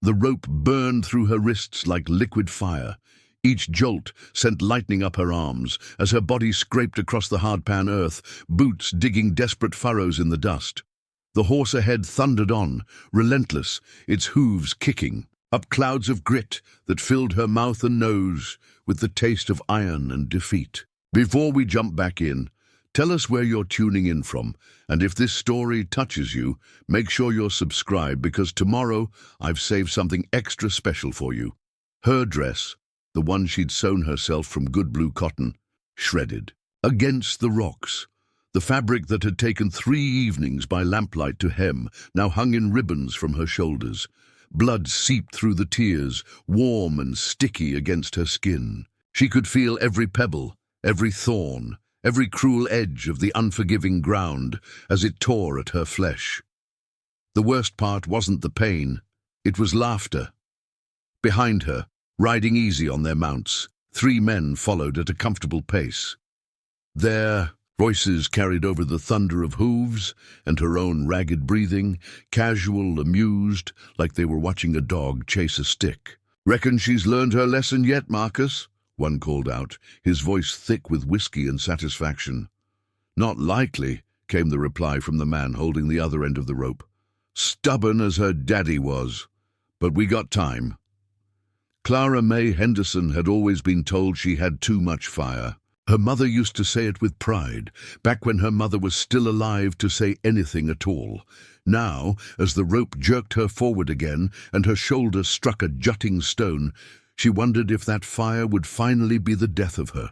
The rope burned through her wrists like liquid fire. Each jolt sent lightning up her arms as her body scraped across the hard-pan earth, boots digging desperate furrows in the dust. The horse ahead thundered on, relentless, its hooves kicking, up clouds of grit that filled her mouth and nose with the taste of iron and defeat. Before we jump back in, tell us where you're tuning in from, and if this story touches you, make sure you're subscribed because tomorrow I've saved something extra special for you. Her dress, the one she'd sewn herself from good blue cotton, shredded. Against the rocks, the fabric that had taken 3 evenings by lamplight to hem now hung in ribbons from her shoulders. Blood seeped through the tears, warm and sticky against her skin. She could feel every pebble, every thorn, every cruel edge of the unforgiving ground as it tore at her flesh. The worst part wasn't the pain, it was laughter. Behind her, riding easy on their mounts, 3 men followed at a comfortable pace. Their voices carried over the thunder of hooves and her own ragged breathing, casual, amused, like they were watching a dog chase a stick. "Reckon she's learned her lesson yet, Marcus?" one called out, his voice thick with whiskey and satisfaction. "Not likely," came the reply from the man holding the other end of the rope. "Stubborn as her daddy was. But we got time." Clara May Henderson had always been told she had too much fire. Her mother used to say it with pride, back when her mother was still alive to say anything at all. Now, as the rope jerked her forward again and her shoulder struck a jutting stone, she wondered if that fire would finally be the death of her.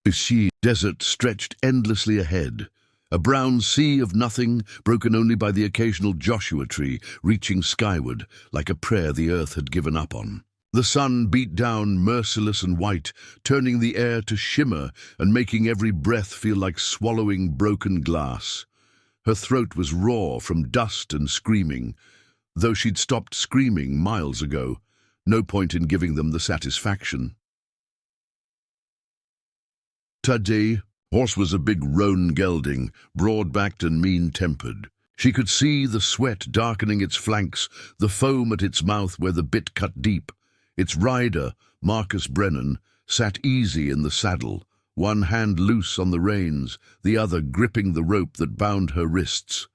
The desert stretched endlessly ahead, a brown sea of nothing, broken only by the occasional Joshua tree reaching skyward like a prayer the earth had given up on. The sun beat down merciless and white, turning the air to shimmer and making every breath feel like swallowing broken glass. Her throat was raw from dust and screaming, though she'd stopped screaming miles ago. No point in giving them the satisfaction. Today, horse was a big roan gelding, broad-backed and mean-tempered. She could see the sweat darkening its flanks, the foam at its mouth where the bit cut deep. Its rider, Marcus Brennan, sat easy in the saddle, one hand loose on the reins, the other gripping the rope that bound her wrists.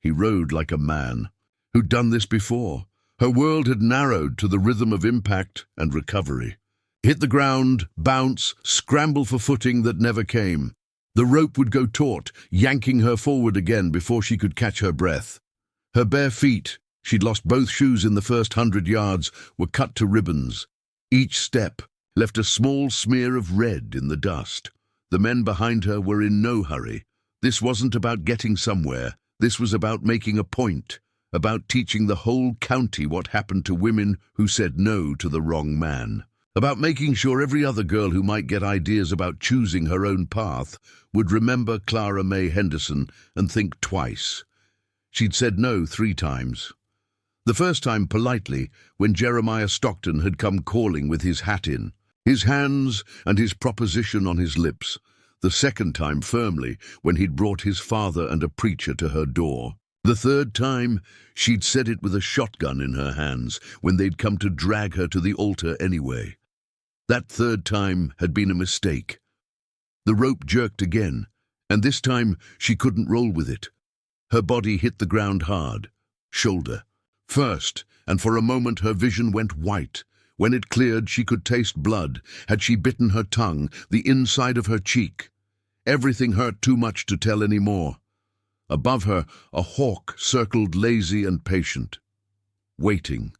He rode like a man who'd done this before. Her world had narrowed to the rhythm of impact and recovery. Hit the ground, bounce, scramble for footing that never came. The rope would go taut, yanking her forward again before she could catch her breath. Her bare feet, she'd lost both shoes in the first 100 yards, were cut to ribbons. Each step left a small smear of red in the dust. The men behind her were in no hurry. This wasn't about getting somewhere. This was about making a point, about teaching the whole county what happened to women who said no to the wrong man, about making sure every other girl who might get ideas about choosing her own path would remember Clara May Henderson and think twice. She'd said no 3 times. The first time politely, when Jeremiah Stockton had come calling with his hat in, his hands and his proposition on his lips. The second time firmly, when he'd brought his father and a preacher to her door. The third time, she'd said it with a shotgun in her hands, when they'd come to drag her to the altar anyway. That third time had been a mistake. The rope jerked again, and this time she couldn't roll with it. Her body hit the ground hard, shoulder first, and for a moment her vision went white. When it cleared, she could taste blood. Had she bitten her tongue, the inside of her cheek? Everything hurt too much to tell any more. Above her, a hawk circled lazy and patient, waiting.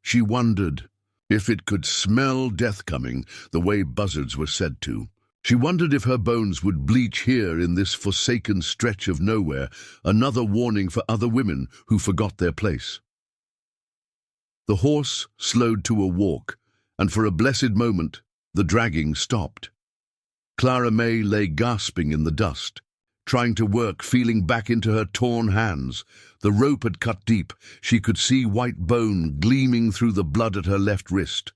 She wondered if it could smell death coming the way buzzards were said to. She wondered if her bones would bleach here in this forsaken stretch of nowhere, another warning for other women who forgot their place. The horse slowed to a walk, and for a blessed moment, the dragging stopped. Clara May lay gasping in the dust, trying to work, feeling back into her torn hands. The rope had cut deep. She could see white bone gleaming through the blood at her left wrist.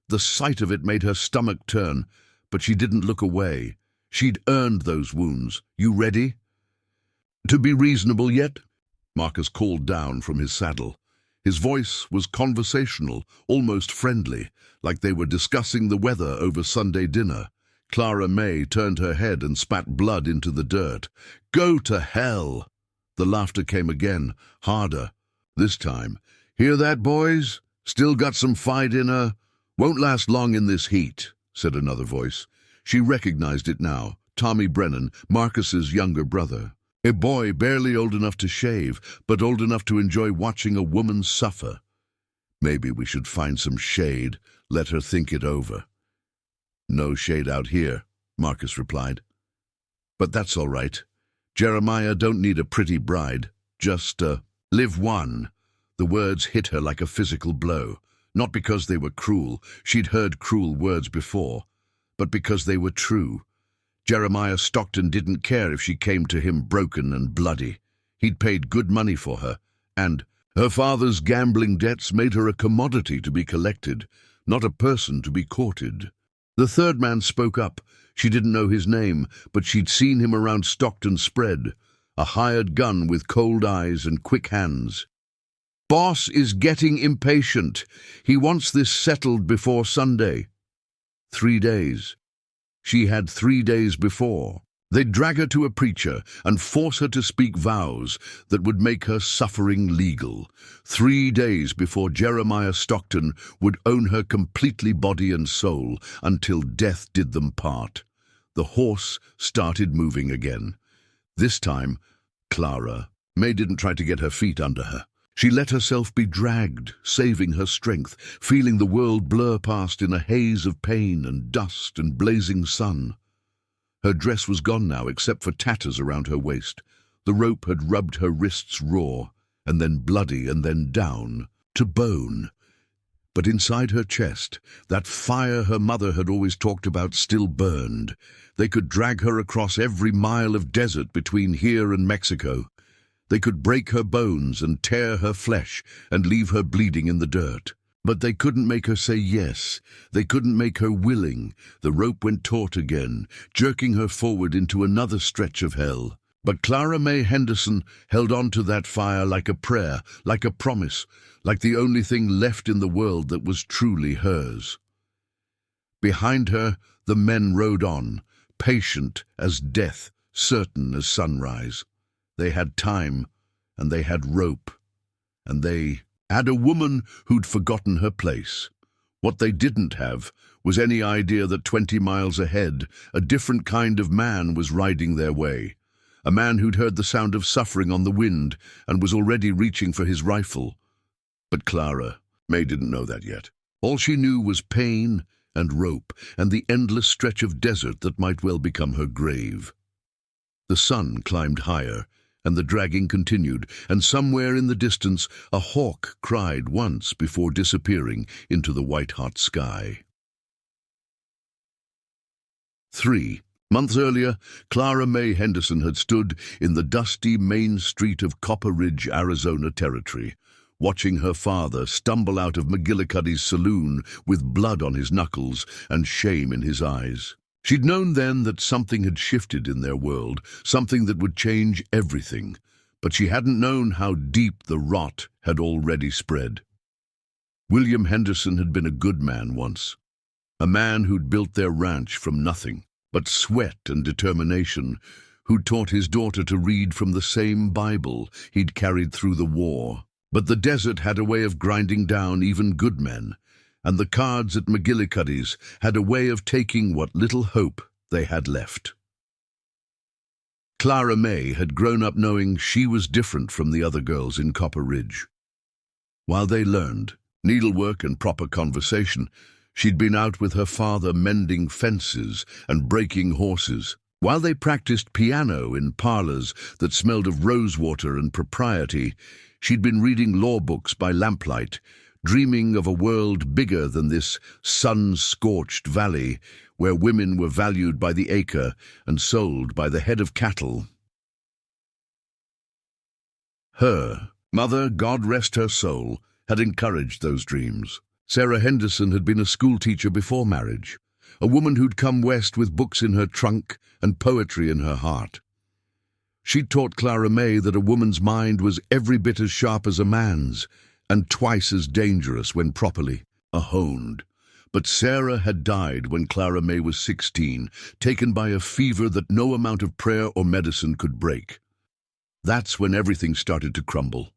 The sight of it made her stomach turn, but she didn't look away. She'd earned those wounds. "You ready?" "To be reasonable yet?" Marcus called down from his saddle. His voice was conversational, almost friendly, like they were discussing the weather over Sunday dinner. Clara May turned her head and spat blood into the dirt. "Go to hell!" The laughter came again, harder. This time, "Hear that, boys? Still got some fight in her? Won't last long in this heat," said another voice. She recognized it now. Tommy Brennan, Marcus's younger brother. A boy barely old enough to shave, but old enough to enjoy watching a woman suffer. "Maybe we should find some shade, let her think it over." "No shade out here," Marcus replied. "But that's all right. Jeremiah don't need a pretty bride, just live one." The words hit her like a physical blow, not because they were cruel, she'd heard cruel words before, but because they were true. Jeremiah Stockton didn't care if she came to him broken and bloody. He'd paid good money for her, and her father's gambling debts made her a commodity to be collected, not a person to be courted. The third man spoke up. She didn't know his name, but she'd seen him around Stockton's spread, a hired gun with cold eyes and quick hands. "Boss is getting impatient. He wants this settled before Sunday." 3 days. She had 3 days before. They'd drag her to a preacher and force her to speak vows that would make her suffering legal. 3 days before Jeremiah Stockton would own her completely body and soul until death did them part. The horse started moving again. This time, Clara May didn't try to get her feet under her. She let herself be dragged, saving her strength, feeling the world blur past in a haze of pain and dust and blazing sun. Her dress was gone now, except for tatters around her waist. The rope had rubbed her wrists raw, and then bloody, and then down, to bone. But inside her chest, that fire her mother had always talked about still burned. They could drag her across every mile of desert between here and Mexico. They could break her bones and tear her flesh and leave her bleeding in the dirt. But they couldn't make her say yes. They couldn't make her willing. The rope went taut again, jerking her forward into another stretch of hell. But Clara May Henderson held on to that fire like a prayer, like a promise, like the only thing left in the world that was truly hers. Behind her, the men rode on, patient as death, certain as sunrise. They had time, and they had rope, and they had a woman who'd forgotten her place. What they didn't have was any idea that 20 miles ahead, a different kind of man was riding their way. A man who'd heard the sound of suffering on the wind and was already reaching for his rifle. But Clara May didn't know that yet. All she knew was pain and rope and the endless stretch of desert that might well become her grave. The sun climbed higher, and the dragging continued, and somewhere in the distance a hawk cried once before disappearing into the white-hot sky. 3 months earlier, Clara May Henderson had stood in the dusty main street of Copper Ridge, Arizona Territory, watching her father stumble out of McGillicuddy's saloon with blood on his knuckles and shame in his eyes. She'd known then that something had shifted in their world, something that would change everything, but she hadn't known how deep the rot had already spread. William Henderson had been a good man once, a man who'd built their ranch from nothing but sweat and determination, who'd taught his daughter to read from the same Bible he'd carried through the war. But the desert had a way of grinding down even good men, and the cards at McGillicuddy's had a way of taking what little hope they had left. Clara May had grown up knowing she was different from the other girls in Copper Ridge. While they learned needlework and proper conversation, she'd been out with her father mending fences and breaking horses. While they practiced piano in parlors that smelled of rosewater and propriety, she'd been reading law books by lamplight, dreaming of a world bigger than this sun-scorched valley where women were valued by the acre and sold by the head of cattle. Her mother, God rest her soul, had encouraged those dreams. Sarah Henderson had been a schoolteacher before marriage, a woman who'd come west with books in her trunk and poetry in her heart. She'd taught Clara May that a woman's mind was every bit as sharp as a man's, and twice as dangerous when properly honed. But Sarah had died when Clara May was 16, taken by a fever that no amount of prayer or medicine could break. That's when everything started to crumble.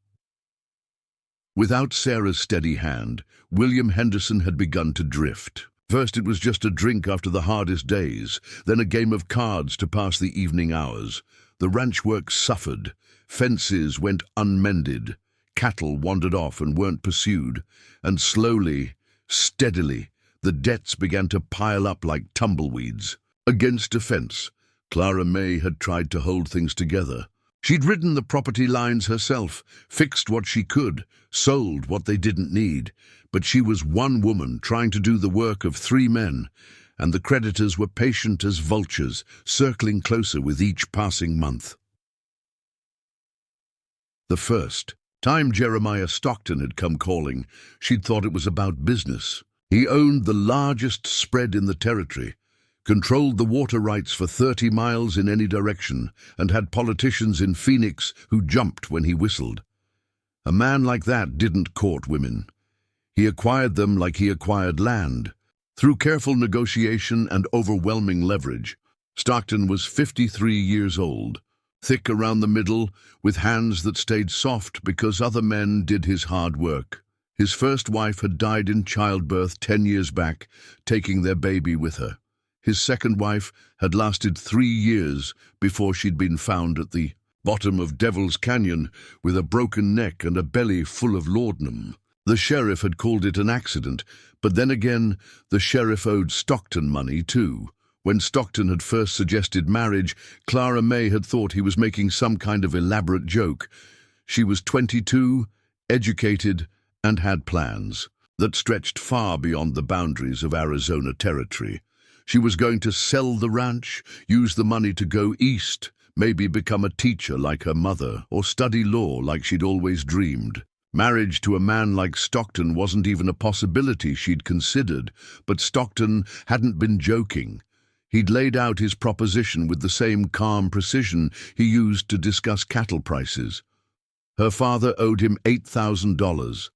Without Sarah's steady hand, William Henderson had begun to drift. First it was just a drink after the hardest days, then a game of cards to pass the evening hours. The ranch work suffered, fences went unmended, cattle wandered off and weren't pursued, and slowly, steadily, the debts began to pile up like tumbleweeds. Against a fence, Clara May had tried to hold things together. She'd ridden the property lines herself, fixed what she could, sold what they didn't need. But she was one woman trying to do the work of 3 men, and the creditors were patient as vultures, circling closer with each passing month. The first time Jeremiah Stockton had come calling, she'd thought it was about business. He owned the largest spread in the territory, controlled the water rights for 30 miles in any direction, and had politicians in Phoenix who jumped when he whistled. A man like that didn't court women. He acquired them like he acquired land, through careful negotiation and overwhelming leverage. Stockton was 53 years old, thick around the middle, with hands that stayed soft because other men did his hard work. His first wife had died in childbirth 10 years back, taking their baby with her. His second wife had lasted 3 years before she'd been found at the bottom of Devil's Canyon with a broken neck and a belly full of laudanum. The sheriff had called it an accident, but then again, the sheriff owed Stockton money too. When Stockton had first suggested marriage, Clara May had thought he was making some kind of elaborate joke. She was 22, educated, and had plans that stretched far beyond the boundaries of Arizona territory. She was going to sell the ranch, use the money to go east, maybe become a teacher like her mother, or study law like she'd always dreamed. Marriage to a man like Stockton wasn't even a possibility she'd considered, but Stockton hadn't been joking. He'd laid out his proposition with the same calm precision he used to discuss cattle prices. Her father owed him $8,000.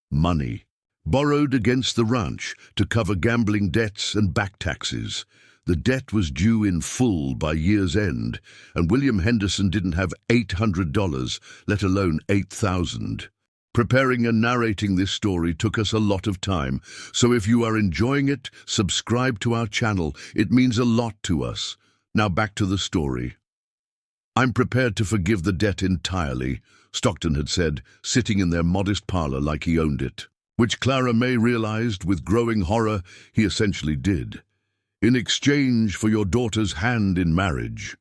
Money, borrowed against the ranch to cover gambling debts and back taxes. The debt was due in full by year's end, and William Henderson didn't have $800, let alone $8,000. Preparing and narrating this story took us a lot of time, so if you are enjoying it, subscribe to our channel. It means a lot to us. Now back to the story. "I'm prepared to forgive the debt entirely," Stockton had said, sitting in their modest parlor like he owned it, which Clara May realized with growing horror he essentially did. "In exchange for your daughter's hand in marriage."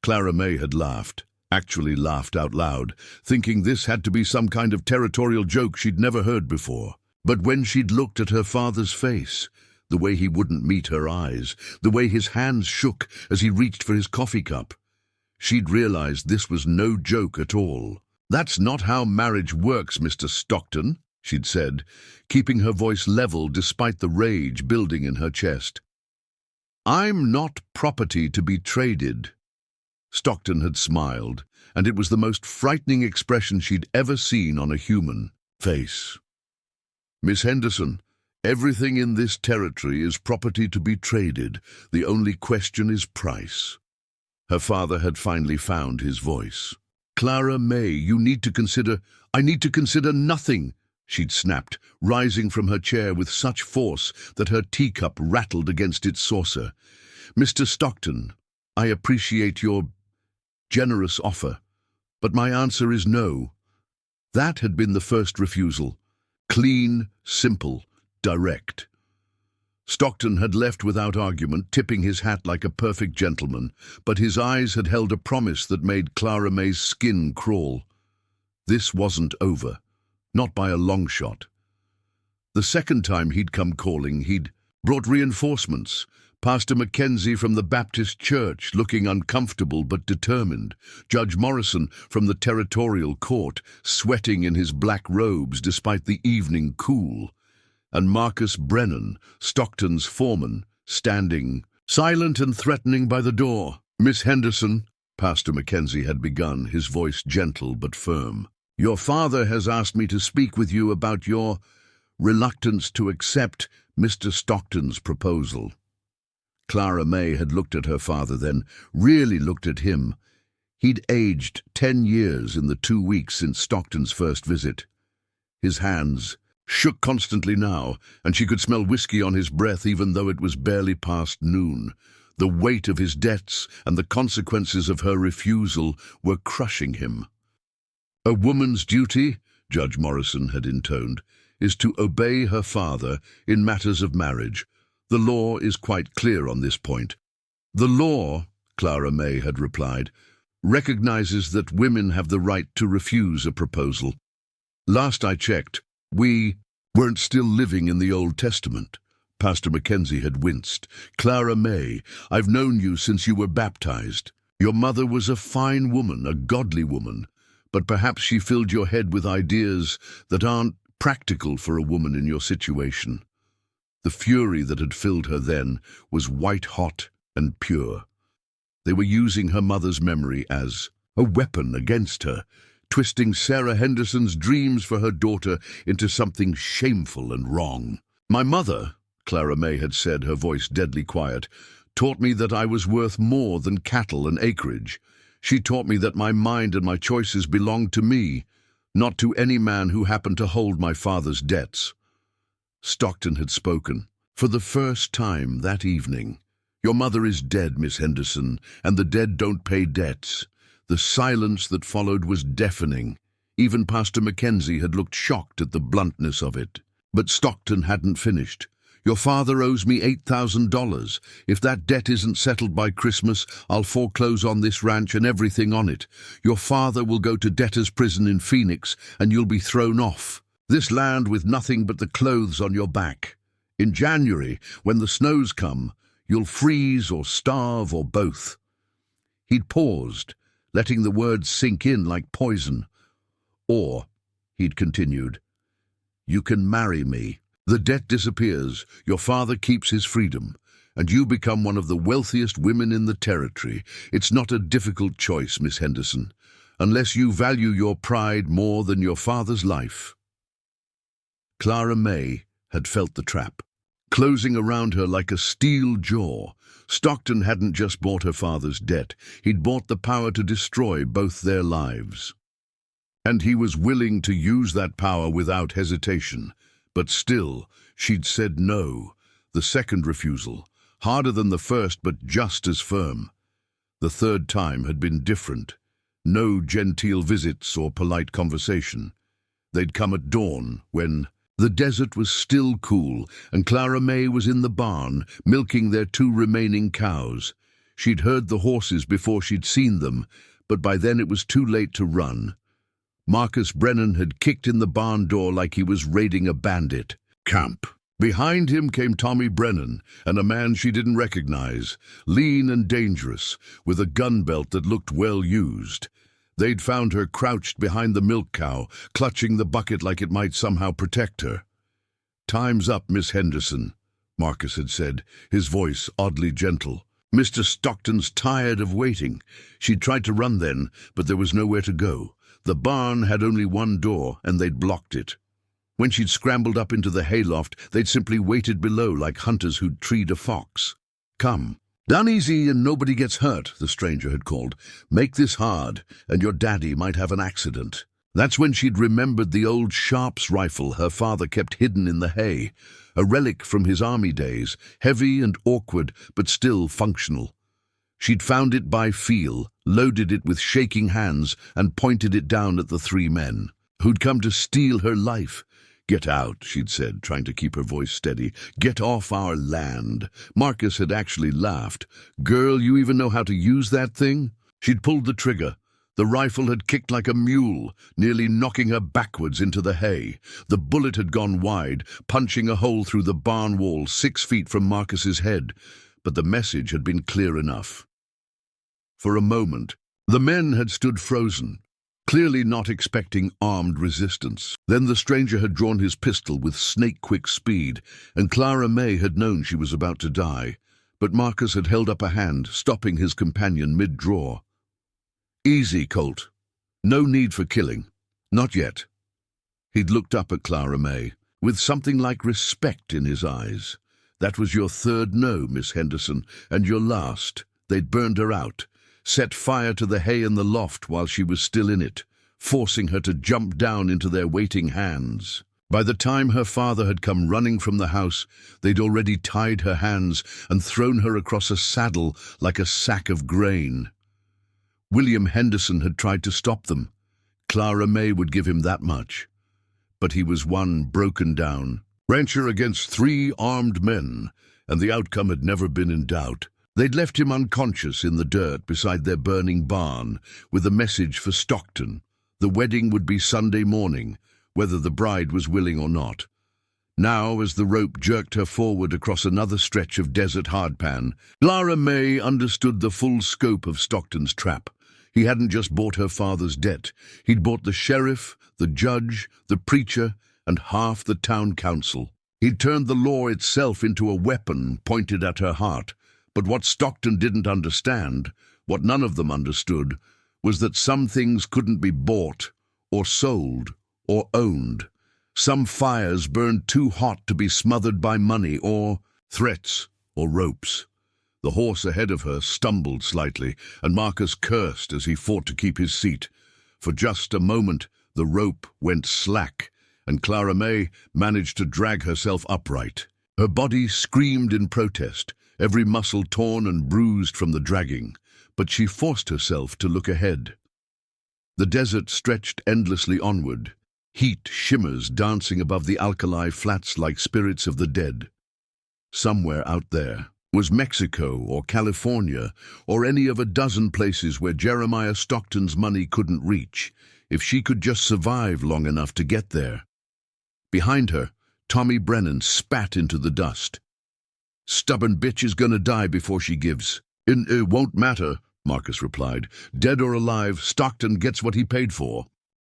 Clara May had laughed. Actually laughed out loud, thinking this had to be some kind of territorial joke she'd never heard before. But when she'd looked at her father's face, the way he wouldn't meet her eyes, the way his hands shook as he reached for his coffee cup, she'd realized this was no joke at all. "That's not how marriage works, Mr. Stockton," she'd said, keeping her voice level despite the rage building in her chest. "I'm not property to be traded." Stockton had smiled, and it was the most frightening expression she'd ever seen on a human face. "Miss Henderson, everything in this territory is property to be traded. The only question is price." Her father had finally found his voice. "Clara May, you need to consider—" "I need to consider nothing," she'd snapped, rising from her chair with such force that her teacup rattled against its saucer. "Mr. Stockton, I appreciate your generous offer, but my answer is no." That had been the first refusal. Clean, simple, direct. Stockton had left without argument, tipping his hat like a perfect gentleman, but his eyes had held a promise that made Clara May's skin crawl. This wasn't over, not by a long shot. The second time he'd come calling, he'd brought reinforcements. Pastor Mackenzie from the Baptist Church, looking uncomfortable but determined. Judge Morrison from the territorial court, sweating in his black robes despite the evening cool. And Marcus Brennan, Stockton's foreman, standing silent and threatening by the door. "Miss Henderson, Pastor Mackenzie had begun, his voice gentle but firm. "Your father has asked me to speak with you about your reluctance to accept Mr. Stockton's proposal." Clara May had looked at her father, then really looked at him. He'd aged 10 years in the 2 weeks since Stockton's first visit. His hands shook constantly now, and she could smell whiskey on his breath even though it was barely past noon. The weight of his debts and the consequences of her refusal were crushing him. "A woman's duty," Judge Morrison had intoned, "is to obey her father in matters of marriage. The law is quite clear on this point." "The law," Clara May had replied, "recognizes that women have the right to refuse a proposal. Last I checked, we weren't still living in the Old Testament." Pastor Mackenzie had winced. "Clara May, I've known you since you were baptized. Your mother was a fine woman, a godly woman, but perhaps she filled your head with ideas that aren't practical for a woman in your situation." The fury that had filled her then was white-hot and pure. They were using her mother's memory as a weapon against her, twisting Sarah Henderson's dreams for her daughter into something shameful and wrong. "My mother," Clara May had said, her voice deadly quiet, "taught me that I was worth more than cattle and acreage. She taught me that my mind and my choices belonged to me, not to any man who happened to hold my father's debts." Stockton had spoken. For the first time that evening. "Your mother is dead, Miss Henderson, and the dead don't pay debts." The silence that followed was deafening. Even Pastor Mackenzie had looked shocked at the bluntness of it. But Stockton hadn't finished. "Your father owes me $8,000. If that debt isn't settled by Christmas, I'll foreclose on this ranch and everything on it. Your father will go to debtor's prison in Phoenix, and you'll be thrown off this land with nothing but the clothes on your back. In January, when the snows come, you'll freeze or starve or both." He'd paused, letting the words sink in like poison. "Or," he'd continued, "you can marry me. The debt disappears, your father keeps his freedom, and you become one of the wealthiest women in the territory. It's not a difficult choice, Miss Henderson, unless you value your pride more than your father's life." Clara May had felt the trap, closing around her like a steel jaw. Stockton hadn't just bought her father's debt, he'd bought the power to destroy both their lives. And he was willing to use that power without hesitation. But still, she'd said no. The second refusal, harder than the first but just as firm. The third time had been different. No genteel visits or polite conversation. They'd come at dawn, when the desert was still cool, and Clara May was in the barn, milking their 2 remaining cows. She'd heard the horses before she'd seen them, but by then it was too late to run. Marcus Brennan had kicked in the barn door like he was raiding a bandit. Camp. Behind him came Tommy Brennan, and a man she didn't recognize, lean and dangerous, with a gun belt that looked well used. They'd found her crouched behind the milk cow, clutching the bucket like it might somehow protect her. "Time's up, Miss Henderson," Marcus had said, his voice oddly gentle. "Mr. Stockton's tired of waiting." She'd tried to run then, but there was nowhere to go. The barn had only one door, and they'd blocked it. When she'd scrambled up into the hayloft, they'd simply waited below like hunters who'd treed a fox. "Come. Down easy and nobody gets hurt," the stranger had called. "Make this hard, and your daddy might have an accident." That's when she'd remembered the old Sharps rifle her father kept hidden in the hay, a relic from his army days, heavy and awkward, but still functional. She'd found it by feel, loaded it with shaking hands, and pointed it down at the 3 men who'd come to steal her life. "Get out," she'd said, trying to keep her voice steady. "Get off our land." Marcus had actually laughed. "Girl, you even know how to use that thing?" She'd pulled the trigger. The rifle had kicked like a mule, nearly knocking her backwards into the hay. The bullet had gone wide, punching a hole through the barn wall 6 feet from Marcus's head. But the message had been clear enough. For a moment, the men had stood frozen, clearly not expecting armed resistance. Then the stranger had drawn his pistol with snake-quick speed, and Clara May had known she was about to die. But Marcus had held up a hand, stopping his companion mid-draw. Easy, Colt. No need for killing. Not yet. He'd looked up at Clara May, with something like respect in his eyes. That was your third no, Miss Henderson, and your last. They'd burned her out, set fire to the hay in the loft while she was still in it, forcing her to jump down into their waiting hands. By the time her father had come running from the house, they'd already tied her hands and thrown her across a saddle like a sack of grain. William Henderson had tried to stop them. Clara May would give him that much. But he was one broken down rancher against 3 armed men, and the outcome had never been in doubt. They'd left him unconscious in the dirt beside their burning barn, with a message for Stockton. The wedding would be Sunday morning, whether the bride was willing or not. Now, as the rope jerked her forward across another stretch of desert hardpan, Clara May understood the full scope of Stockton's trap. He hadn't just bought her father's debt. He'd bought the sheriff, the judge, the preacher, and half the town council. He'd turned the law itself into a weapon pointed at her heart. But what Stockton didn't understand, what none of them understood, was that some things couldn't be bought, or sold, or owned. Some fires burned too hot to be smothered by money, or threats, or ropes. The horse ahead of her stumbled slightly, and Marcus cursed as he fought to keep his seat. For just a moment, the rope went slack, and Clara May managed to drag herself upright. Her body screamed in protest, every muscle torn and bruised from the dragging, but she forced herself to look ahead. The desert stretched endlessly onward, heat shimmers dancing above the alkali flats like spirits of the dead. Somewhere out there was Mexico or California or any of a dozen places where Jeremiah Stockton's money couldn't reach, if she could just survive long enough to get there. Behind her, Tommy Brennan spat into the dust. "Stubborn bitch is gonna die before she gives." It won't matter," Marcus replied. "Dead or alive, Stockton gets what he paid for."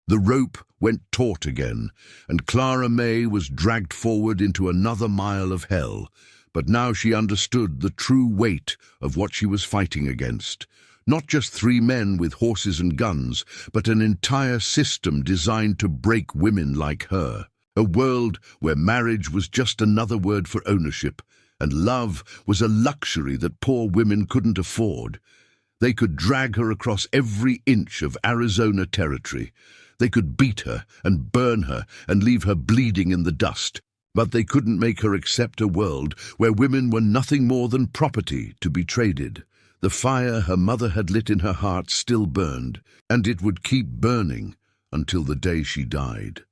The rope went taut again, and Clara May was dragged forward into another mile of hell. But now she understood the true weight of what she was fighting against. Not just 3 men with horses and guns, but an entire system designed to break women like her. A world where marriage was just another word for ownership, and love was a luxury that poor women couldn't afford. They could drag her across every inch of Arizona territory. They could beat her and burn her and leave her bleeding in the dust. But they couldn't make her accept a world where women were nothing more than property to be traded. The fire her mother had lit in her heart still burned, and it would keep burning until the day she died.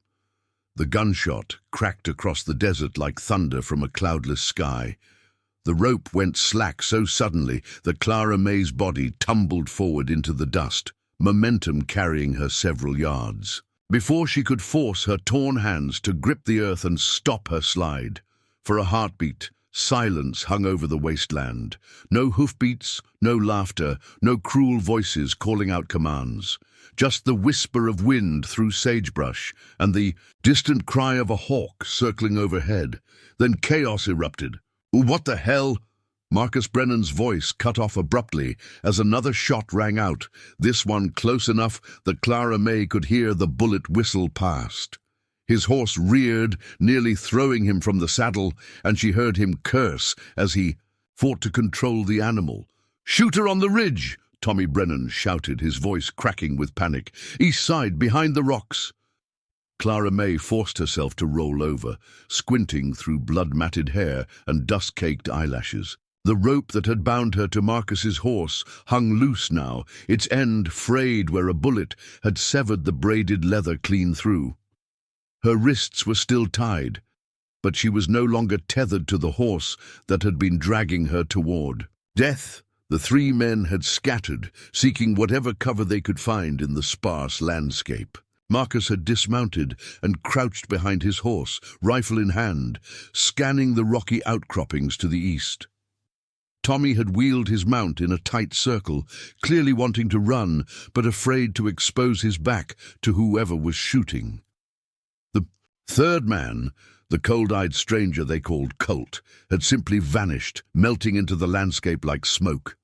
The gunshot cracked across the desert like thunder from a cloudless sky. The rope went slack so suddenly that Clara May's body tumbled forward into the dust, momentum carrying her several yards. Before she could force her torn hands to grip the earth and stop her slide, for a heartbeat, silence hung over the wasteland. No hoofbeats, no laughter, no cruel voices calling out commands. Just the whisper of wind through sagebrush and the distant cry of a hawk circling overhead. Then chaos erupted. "What the hell?" Marcus Brennan's voice cut off abruptly as another shot rang out, this one close enough that Clara May could hear the bullet whistle past. His horse reared, nearly throwing him from the saddle, and she heard him curse as he fought to control the animal. "Shoot her on the ridge!" Tommy Brennan shouted, his voice cracking with panic. "East side, behind the rocks." Clara May forced herself to roll over, squinting through blood-matted hair and dust-caked eyelashes. The rope that had bound her to Marcus's horse hung loose now, its end frayed where a bullet had severed the braided leather clean through. Her wrists were still tied, but she was no longer tethered to the horse that had been dragging her toward death. The 3 men had scattered, seeking whatever cover they could find in the sparse landscape. Marcus had dismounted and crouched behind his horse, rifle in hand, scanning the rocky outcroppings to the east. Tommy had wheeled his mount in a tight circle, clearly wanting to run, but afraid to expose his back to whoever was shooting. The 3rd man, the cold-eyed stranger they called Colt, had simply vanished, melting into the landscape like smoke.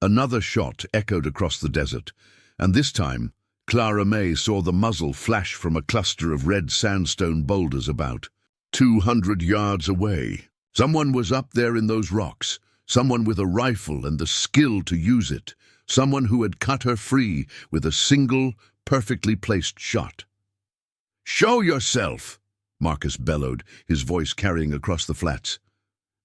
Another shot echoed across the desert, and this time Clara May saw the muzzle flash from a cluster of red sandstone boulders about 200 yards away. Someone was up there in those rocks, someone with a rifle and the skill to use it, someone who had cut her free with a single, perfectly placed shot. "Show yourself!" Marcus bellowed, his voice carrying across the flats.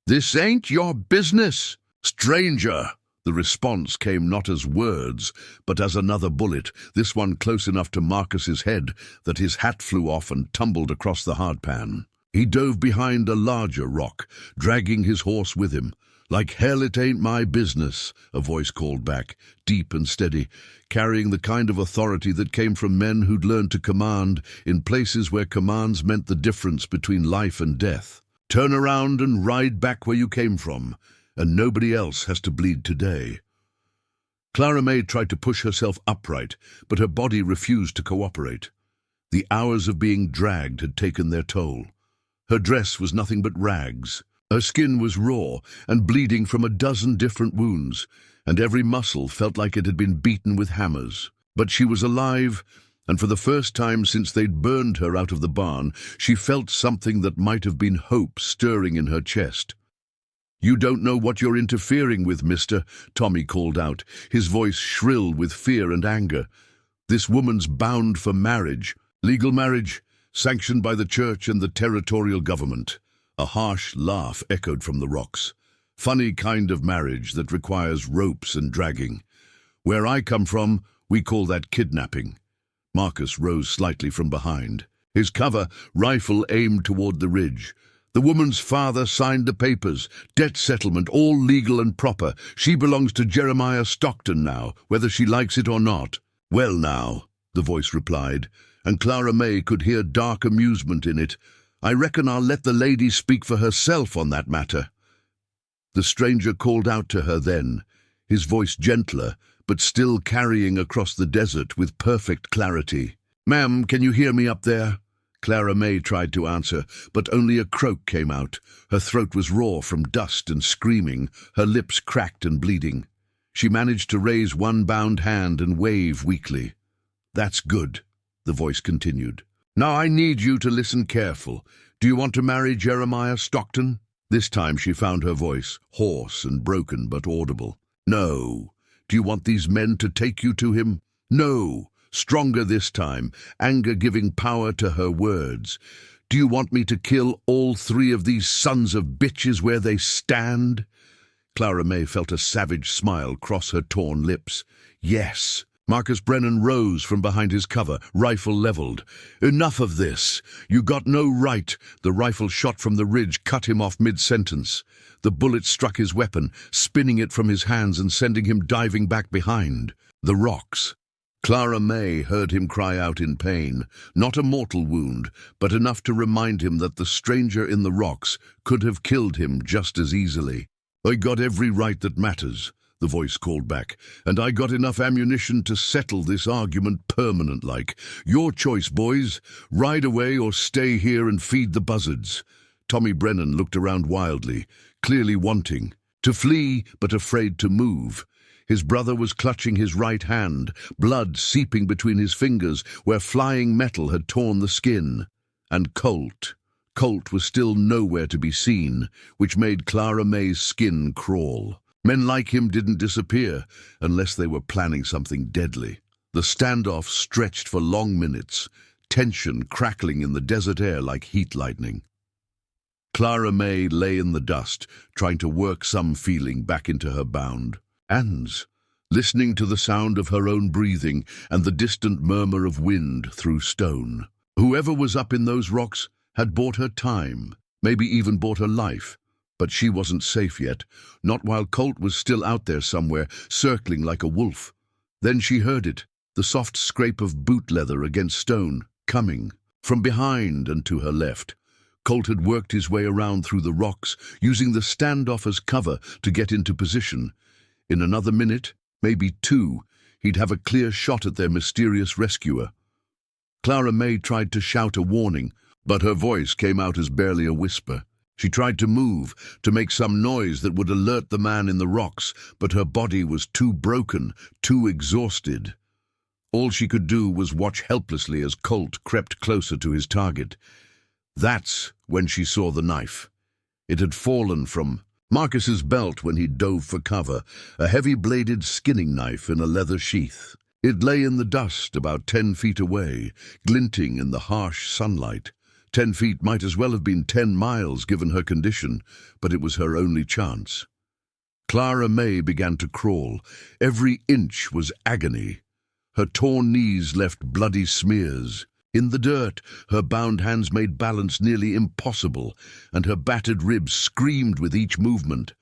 "This ain't your business, stranger!" The response came not as words, but as another bullet, this one close enough to Marcus's head that his hat flew off and tumbled across the hardpan. He dove behind a larger rock, dragging his horse with him. "Like hell it ain't my business," a voice called back, deep and steady, carrying the kind of authority that came from men who'd learned to command in places where commands meant the difference between life and death. "Turn around and ride back where you came from, and nobody else has to bleed today." Clara May tried to push herself upright, but her body refused to cooperate. The hours of being dragged had taken their toll. Her dress was nothing but rags. Her skin was raw and bleeding from a dozen different wounds, and every muscle felt like it had been beaten with hammers. But she was alive, and for the first time since they'd burned her out of the barn, she felt something that might have been hope stirring in her chest. "You don't know what you're interfering with, mister," Tommy called out, his voice shrill with fear and anger. "This woman's bound for marriage, legal marriage, sanctioned by the church and the territorial government." A harsh laugh echoed from the rocks. "Funny kind of marriage that requires ropes and dragging. Where I come from, we call that kidnapping." Marcus rose slightly from behind, his cover rifle aimed toward the ridge. "The woman's father signed the papers, debt settlement, all legal and proper. She belongs to Jeremiah Stockton now, whether she likes it or not." "Well now," the voice replied, and Clara May could hear dark amusement in it. "I reckon I'll let the lady speak for herself on that matter." The stranger called out to her then, his voice gentler, but still carrying across the desert with perfect clarity. "Ma'am, can you hear me up there?" Clara May tried to answer, but only a croak came out. Her throat was raw from dust and screaming, her lips cracked and bleeding. She managed to raise one bound hand and wave weakly. "That's good," the voice continued. "Now I need you to listen careful. Do you want to marry Jeremiah Stockton?" This time she found her voice, hoarse and broken but audible. "No." "Do you want these men to take you to him?" "No." Stronger this time, anger giving power to her words. "Do you want me to kill all three of these sons of bitches where they stand?" Clara May felt a savage smile cross her torn lips. "Yes." Marcus Brennan rose from behind his cover, rifle leveled. "Enough of this. You got no right." The rifle shot from the ridge cut him off mid-sentence. The bullet struck his weapon, spinning it from his hands and sending him diving back behind the rocks. Clara May heard him cry out in pain, not a mortal wound, but enough to remind him that the stranger in the rocks could have killed him just as easily. "I got every right that matters," the voice called back, "and I got enough ammunition to settle this argument permanent-like. Your choice, boys. Ride away or stay here and feed the buzzards." Tommy Brennan looked around wildly, clearly wanting to flee but afraid to move. His brother was clutching his right hand, blood seeping between his fingers where flying metal had torn the skin. And Colt was still nowhere to be seen, which made Clara May's skin crawl. Men like him didn't disappear unless they were planning something deadly. The standoff stretched for long minutes, tension crackling in the desert air like heat lightning. Clara May lay in the dust, trying to work some feeling back into her bound. Hands, listening to the sound of her own breathing and the distant murmur of wind through stone. Whoever was up in those rocks had bought her time, maybe even bought her life, but she wasn't safe yet, not while Colt was still out there somewhere, circling like a wolf. Then she heard it, the soft scrape of boot leather against stone, coming from behind and to her left. Colt had worked his way around through the rocks, using the standoff as cover to get into position. In another minute, maybe two, he'd have a clear shot at their mysterious rescuer. Clara May tried to shout a warning, but her voice came out as barely a whisper. She tried to move, to make some noise that would alert the man in the rocks, but her body was too broken, too exhausted. All she could do was watch helplessly as Colt crept closer to his target. That's when she saw the knife. It had fallen from Marcus's belt when he dove for cover, a heavy-bladed skinning knife in a leather sheath. It lay in the dust about 10 feet away, glinting in the harsh sunlight. 10 feet might as well have been 10 miles given her condition, but it was her only chance. Clara May began to crawl. Every inch was agony. Her torn knees left bloody smears. In the dirt, her bound hands made balance nearly impossible, and her battered ribs screamed with each movement.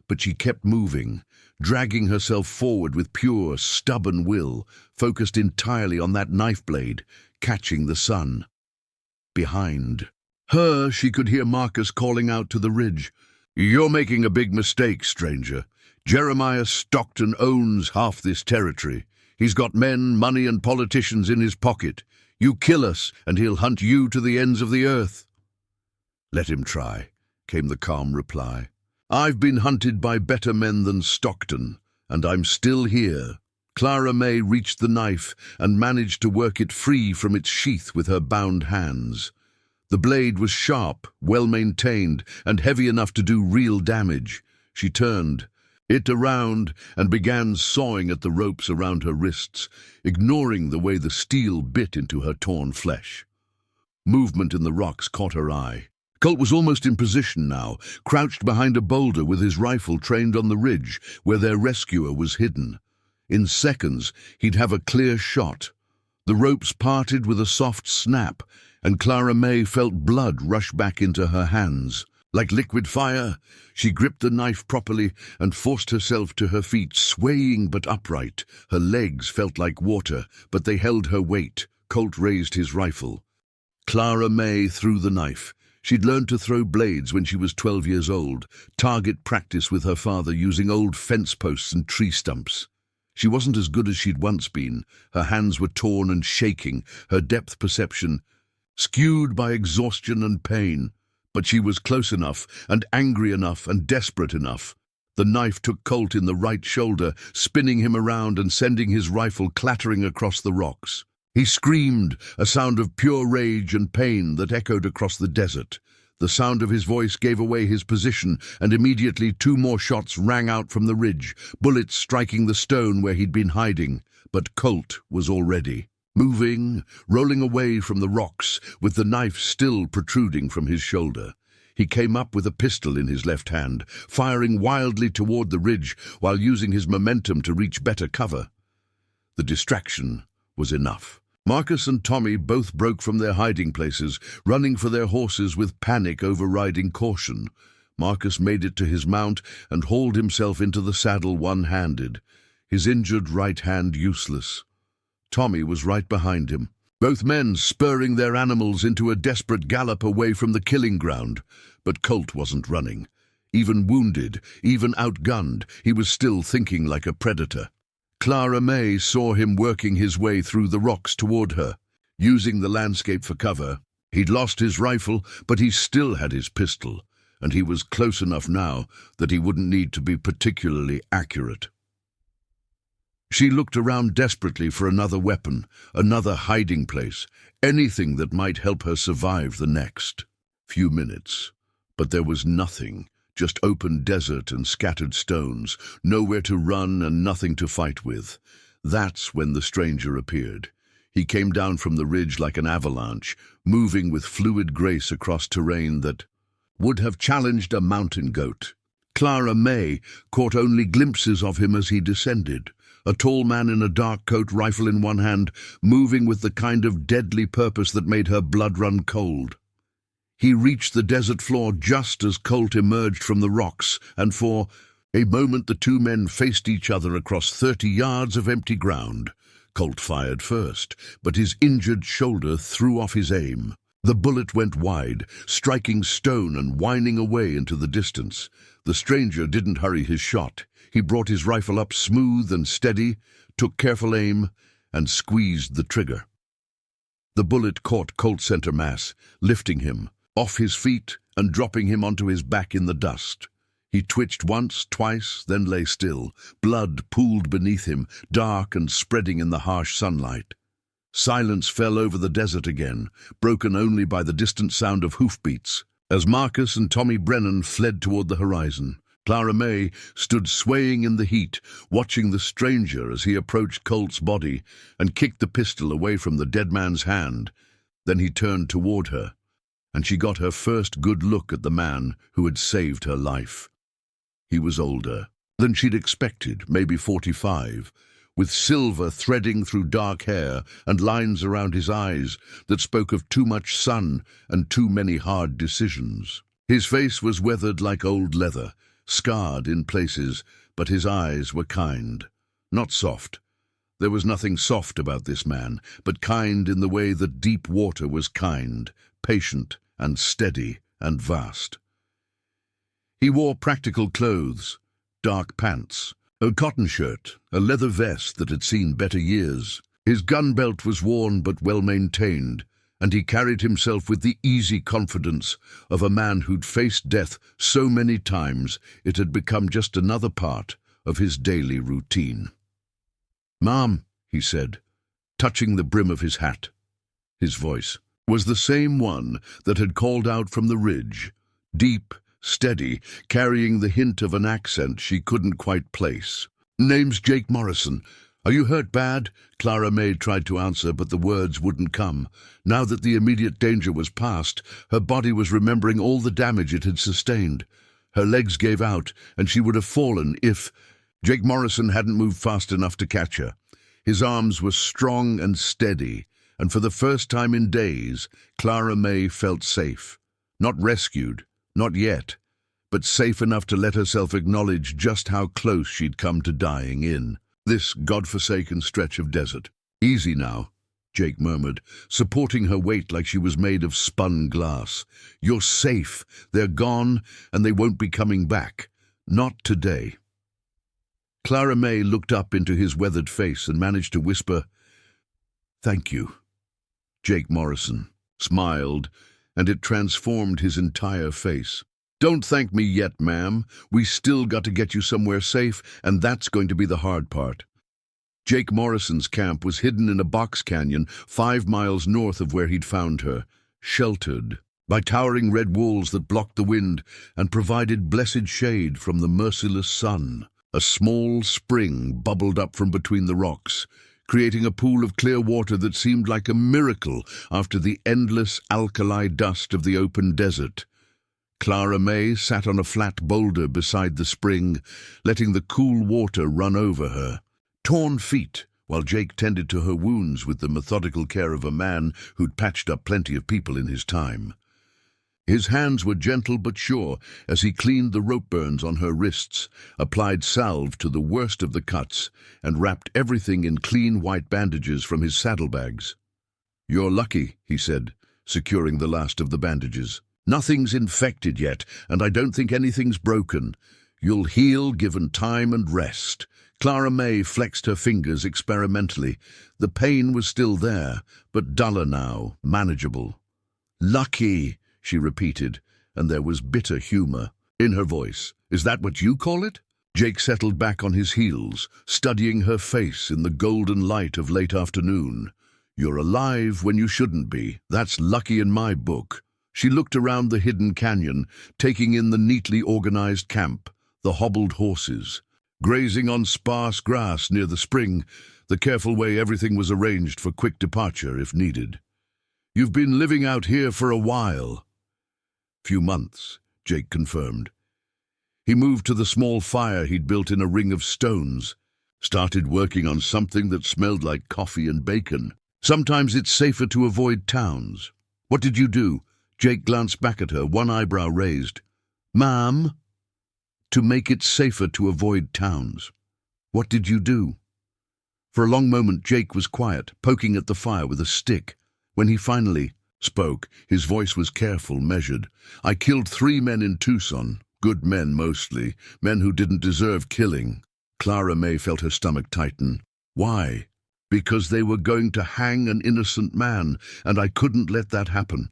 But she kept moving, dragging herself forward with pure, stubborn will, focused entirely on that knife blade, catching the sun. Behind her, she could hear Marcus calling out to the ridge, "You're making a big mistake, stranger. Jeremiah Stockton owns half this territory. He's got men, money, and politicians in his pocket. You kill us, and he'll hunt you to the ends of the earth." "Let him try," came the calm reply. "I've been hunted by better men than Stockton, and I'm still here." Clara May reached the knife and managed to work it free from its sheath with her bound hands. The blade was sharp, well-maintained, and heavy enough to do real damage. She turned it around and began sawing at the ropes around her wrists, ignoring the way the steel bit into her torn flesh. Movement in the rocks caught her eye. Colt was almost in position now, crouched behind a boulder with his rifle trained on the ridge where their rescuer was hidden. In seconds, he'd have a clear shot. The ropes parted with a soft snap, and Clara May felt blood rush back into her hands. Like liquid fire, she gripped the knife properly and forced herself to her feet, swaying but upright. Her legs felt like water, but they held her weight. Colt raised his rifle. Clara May threw the knife. She'd learned to throw blades when she was 12 years old, target practice with her father using old fence posts and tree stumps. She wasn't as good as she'd once been. Her hands were torn and shaking, her depth perception skewed by exhaustion and pain. But she was close enough, and angry enough, and desperate enough. The knife took Colt in the right shoulder, spinning him around and sending his rifle clattering across the rocks. He screamed, a sound of pure rage and pain that echoed across the desert. The sound of his voice gave away his position, and immediately 2 more shots rang out from the ridge, bullets striking the stone where he'd been hiding. But Colt was already moving, rolling away from the rocks, with the knife still protruding from his shoulder. He came up with a pistol in his left hand, firing wildly toward the ridge while using his momentum to reach better cover. The distraction was enough. Marcus and Tommy both broke from their hiding places, running for their horses with panic overriding caution. Marcus made it to his mount and hauled himself into the saddle one-handed, his injured right hand useless. Tommy was right behind him, both men spurring their animals into a desperate gallop away from the killing ground. But Colt wasn't running. Even wounded, even outgunned, he was still thinking like a predator. Clara May saw him working his way through the rocks toward her, using the landscape for cover. He'd lost his rifle, but he still had his pistol, and he was close enough now that he wouldn't need to be particularly accurate. She looked around desperately for another weapon, another hiding place, anything that might help her survive the next few minutes. But there was nothing, just open desert and scattered stones, nowhere to run and nothing to fight with. That's when the stranger appeared. He came down from the ridge like an avalanche, moving with fluid grace across terrain that would have challenged a mountain goat. Clara May caught only glimpses of him as he descended. A tall man in a dark coat, rifle in one hand, moving with the kind of deadly purpose that made her blood run cold. He reached the desert floor just as Colt emerged from the rocks, and for a moment the 2 men faced each other across 30 yards of empty ground. Colt fired first, but his injured shoulder threw off his aim. The bullet went wide, striking stone and whining away into the distance. The stranger didn't hurry his shot. He brought his rifle up smooth and steady, took careful aim, and squeezed the trigger. The bullet caught Colt's center mass, lifting him off his feet and dropping him onto his back in the dust. He twitched once, twice, then lay still. Blood pooled beneath him, dark and spreading in the harsh sunlight. Silence fell over the desert again, broken only by the distant sound of hoofbeats. As Marcus and Tommy Brennan fled toward the horizon, Clara May stood swaying in the heat, watching the stranger as he approached Colt's body and kicked the pistol away from the dead man's hand. Then he turned toward her, and she got her first good look at the man who had saved her life. He was older than she'd expected, maybe 45, with silver threading through dark hair and lines around his eyes that spoke of too much sun and too many hard decisions. His face was weathered like old leather, scarred in places, but his eyes were kind, not soft. There was nothing soft about this man, but kind in the way that deep water was kind, patient and steady and vast. He wore practical clothes, dark pants, a cotton shirt, a leather vest that had seen better years. His gun belt was worn but well maintained, and he carried himself with the easy confidence of a man who'd faced death so many times it had become just another part of his daily routine. "Ma'am," he said, touching the brim of his hat. His voice was the same one that had called out from the ridge, deep, steady, carrying the hint of an accent she couldn't quite place. "Name's Jake Morrison. Are you hurt bad?" Clara May tried to answer, but the words wouldn't come. Now that the immediate danger was past, her body was remembering all the damage it had sustained. Her legs gave out, and she would have fallen if Jake Morrison hadn't moved fast enough to catch her. His arms were strong and steady, and for the first time in days, Clara May felt safe. Not rescued, not yet, but safe enough to let herself acknowledge just how close she'd come to dying in this godforsaken stretch of desert. "Easy now," Jake murmured, supporting her weight like she was made of spun glass. "You're safe. They're gone, and they won't be coming back. Not today." Clara May looked up into his weathered face and managed to whisper, "Thank you." Jake Morrison smiled, and it transformed his entire face. "Don't thank me yet, ma'am. We still got to get you somewhere safe, and that's going to be the hard part." Jake Morrison's camp was hidden in a box canyon 5 miles north of where he'd found her, sheltered by towering red walls that blocked the wind and provided blessed shade from the merciless sun. A small spring bubbled up from between the rocks, creating a pool of clear water that seemed like a miracle after the endless alkali dust of the open desert. Clara May sat on a flat boulder beside the spring, letting the cool water run over her torn feet, while Jake tended to her wounds with the methodical care of a man who'd patched up plenty of people in his time. His hands were gentle but sure as he cleaned the rope burns on her wrists, applied salve to the worst of the cuts, and wrapped everything in clean white bandages from his saddlebags. "You're lucky," he said, securing the last of the bandages. "Nothing's infected yet, and I don't think anything's broken. You'll heal given time and rest." Clara May flexed her fingers experimentally. The pain was still there, but duller now, manageable. "Lucky," she repeated, and there was bitter humor in her voice. "Is that what you call it?" Jake settled back on his heels, studying her face in the golden light of late afternoon. "You're alive when you shouldn't be. That's lucky in my book." She looked around the hidden canyon, taking in the neatly organized camp, the hobbled horses, grazing on sparse grass near the spring, the careful way everything was arranged for quick departure if needed. "You've been living out here for a while." "Few months," Jake confirmed. He moved to the small fire he'd built in a ring of stones, started working on something that smelled like coffee and bacon. "Sometimes it's safer to avoid towns." "What did you do?" Jake glanced back at her, one eyebrow raised. "Ma'am?" "To make it safer to avoid towns. What did you do?" For a long moment Jake was quiet, poking at the fire with a stick. When he finally spoke, his voice was careful, measured. "I killed 3 men in Tucson. Good men mostly, men who didn't deserve killing." Clara May felt her stomach tighten. "Why?" "Because they were going to hang an innocent man, and I couldn't let that happen."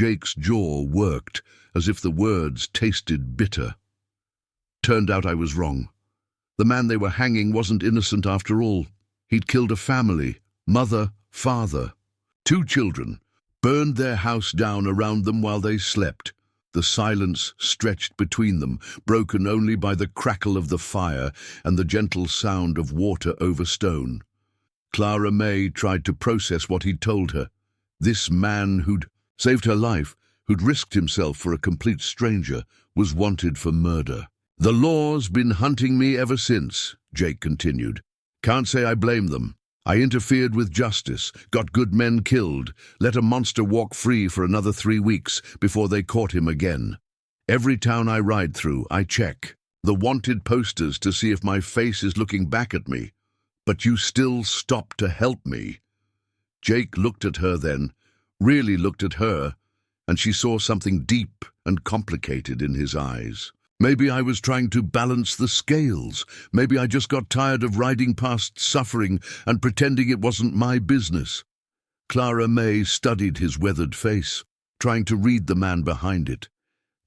Jake's jaw worked, as if the words tasted bitter. Turned out I was wrong. The man they were hanging wasn't innocent after all. He'd killed a family, mother, father, 2 children, burned their house down around them while they slept. The silence stretched between them, broken only by the crackle of the fire and the gentle sound of water over stone. Clara May tried to process what he'd told her. This man who'd saved her life, who'd risked himself for a complete stranger, was wanted for murder. "The law's been hunting me ever since," Jake continued. "Can't say I blame them. I interfered with justice, got good men killed, let a monster walk free for another 3 weeks before they caught him again. Every town I ride through, I check the wanted posters to see if my face is looking back at me. But you still stopped to help me." Jake looked at her then, really looked at her, and she saw something deep and complicated in his eyes. Maybe I was trying to balance the scales. Maybe I just got tired of riding past suffering and pretending it wasn't my business. Clara May studied his weathered face, trying to read the man behind it.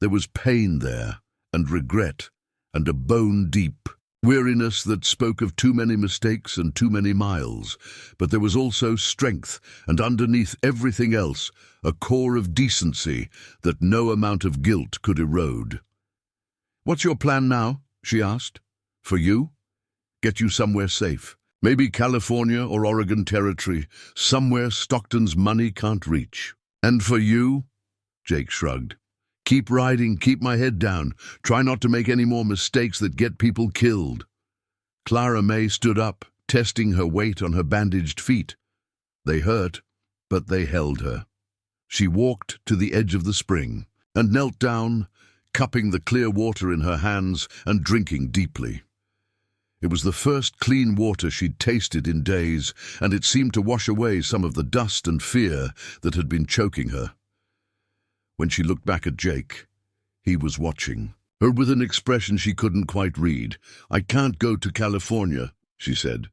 There was pain there, and regret, and a bone-deep weariness that spoke of too many mistakes and too many miles. But there was also strength, and underneath everything else, a core of decency that no amount of guilt could erode. "What's your plan now?" she asked. "For you? Get you somewhere safe. Maybe California or Oregon Territory, somewhere Stockton's money can't reach." "And for you?" Jake shrugged. "Keep riding, keep my head down. Try not to make any more mistakes that get people killed." Clara May stood up, testing her weight on her bandaged feet. They hurt, but they held her. She walked to the edge of the spring and knelt down, cupping the clear water in her hands and drinking deeply. It was the first clean water she'd tasted in days, and it seemed to wash away some of the dust and fear that had been choking her. When she looked back at Jake, he was watching her with an expression she couldn't quite read. "I can't go to California," she said.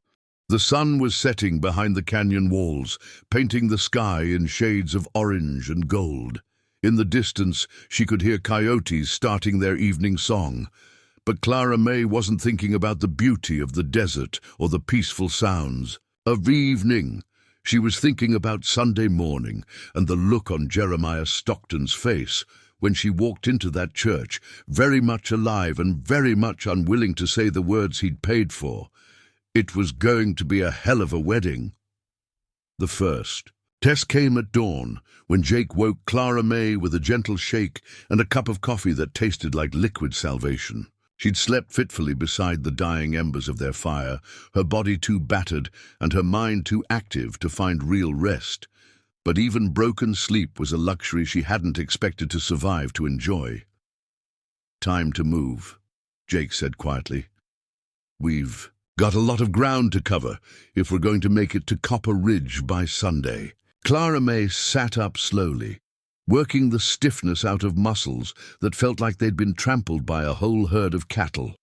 The sun was setting behind the canyon walls, painting the sky in shades of orange and gold. In the distance, she could hear coyotes starting their evening song. But Clara May wasn't thinking about the beauty of the desert or the peaceful sounds of evening. She was thinking about Sunday morning and the look on Jeremiah Stockton's face when she walked into that church, very much alive and very much unwilling to say the words he'd paid for. It was going to be a hell of a wedding. The first. Tess came at dawn, when Jake woke Clara May with a gentle shake and a cup of coffee that tasted like liquid salvation. She'd slept fitfully beside the dying embers of their fire, her body too battered and her mind too active to find real rest. But even broken sleep was a luxury she hadn't expected to survive to enjoy. "Time to move," Jake said quietly. "We've got a lot of ground to cover if we're going to make it to Copper Ridge by Sunday." Clara May sat up slowly, working the stiffness out of muscles that felt like they'd been trampled by a whole herd of cattle.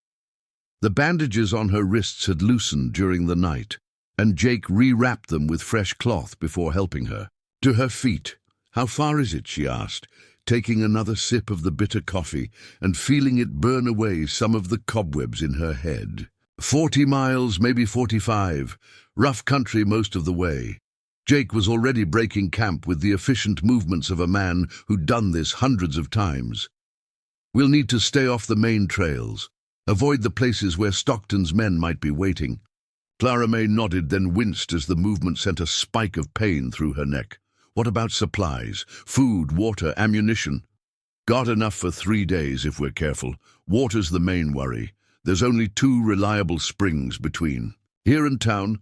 The bandages on her wrists had loosened during the night, and Jake rewrapped them with fresh cloth before helping her. To her feet. "How far is it?" she asked, taking another sip of the bitter coffee and feeling it burn away some of the cobwebs in her head. 40 miles, maybe 45. Rough country most of the way." Jake was already breaking camp with the efficient movements of a man who'd done this hundreds of times. "We'll need to stay off the main trails. Avoid the places where Stockton's men might be waiting." Clara May nodded, then winced as the movement sent a spike of pain through her neck. "What about supplies? Food, water, ammunition?" "Got enough for 3 days if we're careful. Water's the main worry. There's only 2 reliable springs between here and town,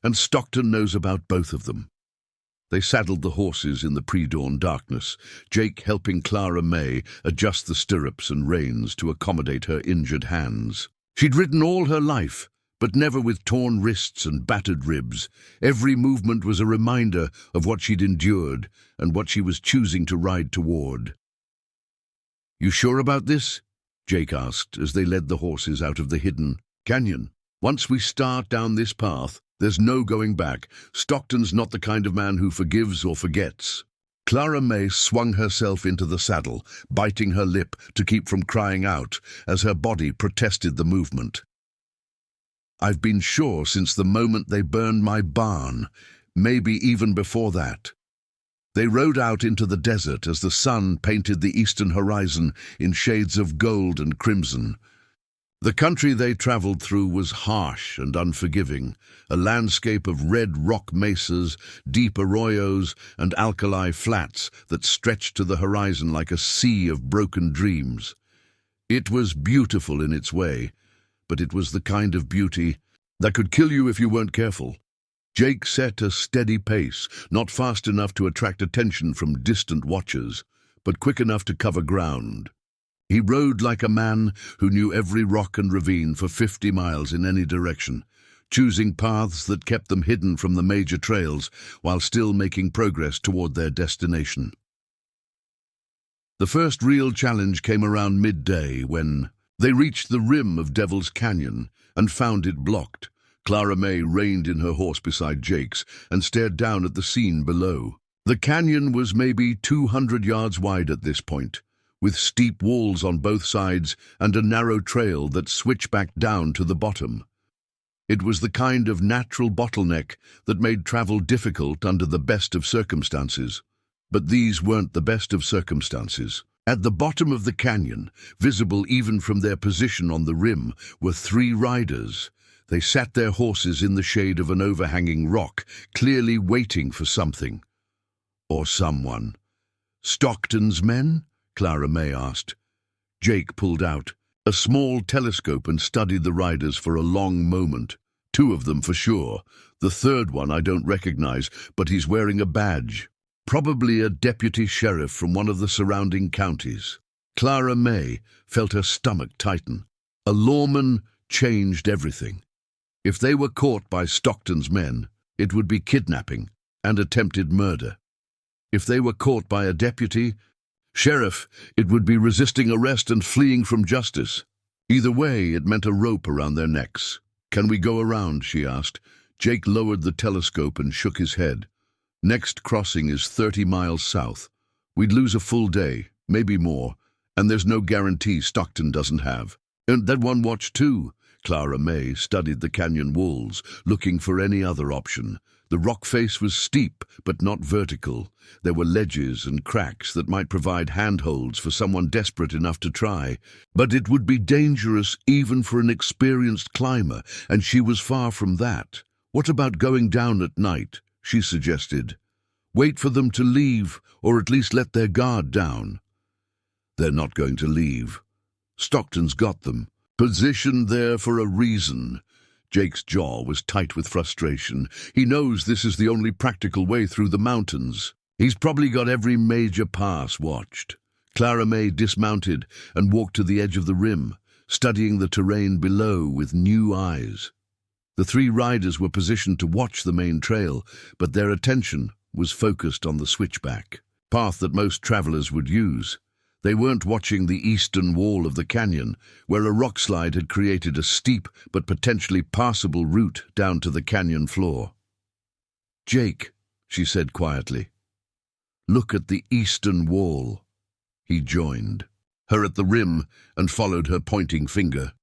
and Stockton knows about both of them." They saddled the horses in the pre-dawn darkness, Jake helping Clara May adjust the stirrups and reins to accommodate her injured hands. She'd ridden all her life, but never with torn wrists and battered ribs. Every movement was a reminder of what she'd endured and what she was choosing to ride toward. "You sure about this?" Jake asked as they led the horses out of the hidden canyon. "Once we start down this path, there's no going back. Stockton's not the kind of man who forgives or forgets." Clara May swung herself into the saddle, biting her lip to keep from crying out as her body protested the movement. "I've been sure since the moment they burned my barn, maybe even before that." They rode out into the desert as the sun painted the eastern horizon in shades of gold and crimson. The country they traveled through was harsh and unforgiving, a landscape of red rock mesas, deep arroyos, and alkali flats that stretched to the horizon like a sea of broken dreams. It was beautiful in its way, but it was the kind of beauty that could kill you if you weren't careful. Jake set a steady pace, not fast enough to attract attention from distant watchers, but quick enough to cover ground. He rode like a man who knew every rock and ravine for 50 miles in any direction, choosing paths that kept them hidden from the major trails while still making progress toward their destination. The first real challenge came around midday when they reached the rim of Devil's Canyon and found it blocked. Clara May reined in her horse beside Jake's and stared down at the scene below. The canyon was maybe 200 yards wide at this point, with steep walls on both sides and a narrow trail that switched back down to the bottom. It was the kind of natural bottleneck that made travel difficult under the best of circumstances. But these weren't the best of circumstances. At the bottom of the canyon, visible even from their position on the rim, were 3 riders. They sat their horses in the shade of an overhanging rock, clearly waiting for something. Or someone. "Stockton's men?" Clara May asked. Jake pulled out a small telescope and studied the riders for a long moment. 2 of them for sure. The third one I don't recognize, but he's wearing a badge. Probably a deputy sheriff from one of the surrounding counties. Clara May felt her stomach tighten. A lawman changed everything. If they were caught by Stockton's men, it would be kidnapping and attempted murder. If they were caught by a deputy sheriff, it would be resisting arrest and fleeing from justice. Either way, it meant a rope around their necks. "Can we go around?" she asked. Jake lowered the telescope and shook his head. "Next crossing is 30 miles south. We'd lose a full day, maybe more, and there's no guarantee Stockton doesn't have. And that one watch too." Clara May studied the canyon walls, looking for any other option. The rock face was steep, but not vertical. There were ledges and cracks that might provide handholds for someone desperate enough to try. But it would be dangerous even for an experienced climber, and she was far from that. "What about going down at night?" she suggested. "Wait for them to leave, or at least let their guard down." "They're not going to leave. Stockton's got them. Positioned there for a reason." Jake's jaw was tight with frustration. He knows this is the only practical way through the mountains. He's probably got every major pass watched. Clara May dismounted and walked to the edge of the rim, studying the terrain below with new eyes. The 3 riders were positioned to watch the main trail, but their attention was focused on the switchback, path that most travelers would use. They weren't watching the eastern wall of the canyon, where a rock slide had created a steep but potentially passable route down to the canyon floor. "Jake," she said quietly, "look at the eastern wall." He joined her at the rim and followed her pointing finger.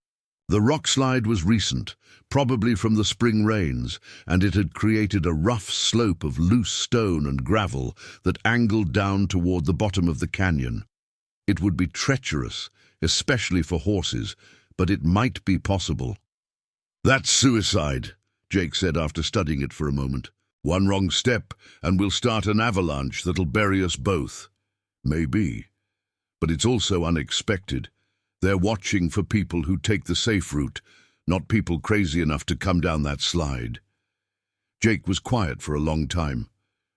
The rock slide was recent, probably from the spring rains, and it had created a rough slope of loose stone and gravel that angled down toward the bottom of the canyon. It would be treacherous, especially for horses, but it might be possible. "That's suicide," Jake said after studying it for a moment. "One wrong step, and we'll start an avalanche that'll bury us both." "Maybe. But it's also unexpected. They're watching for people who take the safe route, not people crazy enough to come down that slide." Jake was quiet for a long time,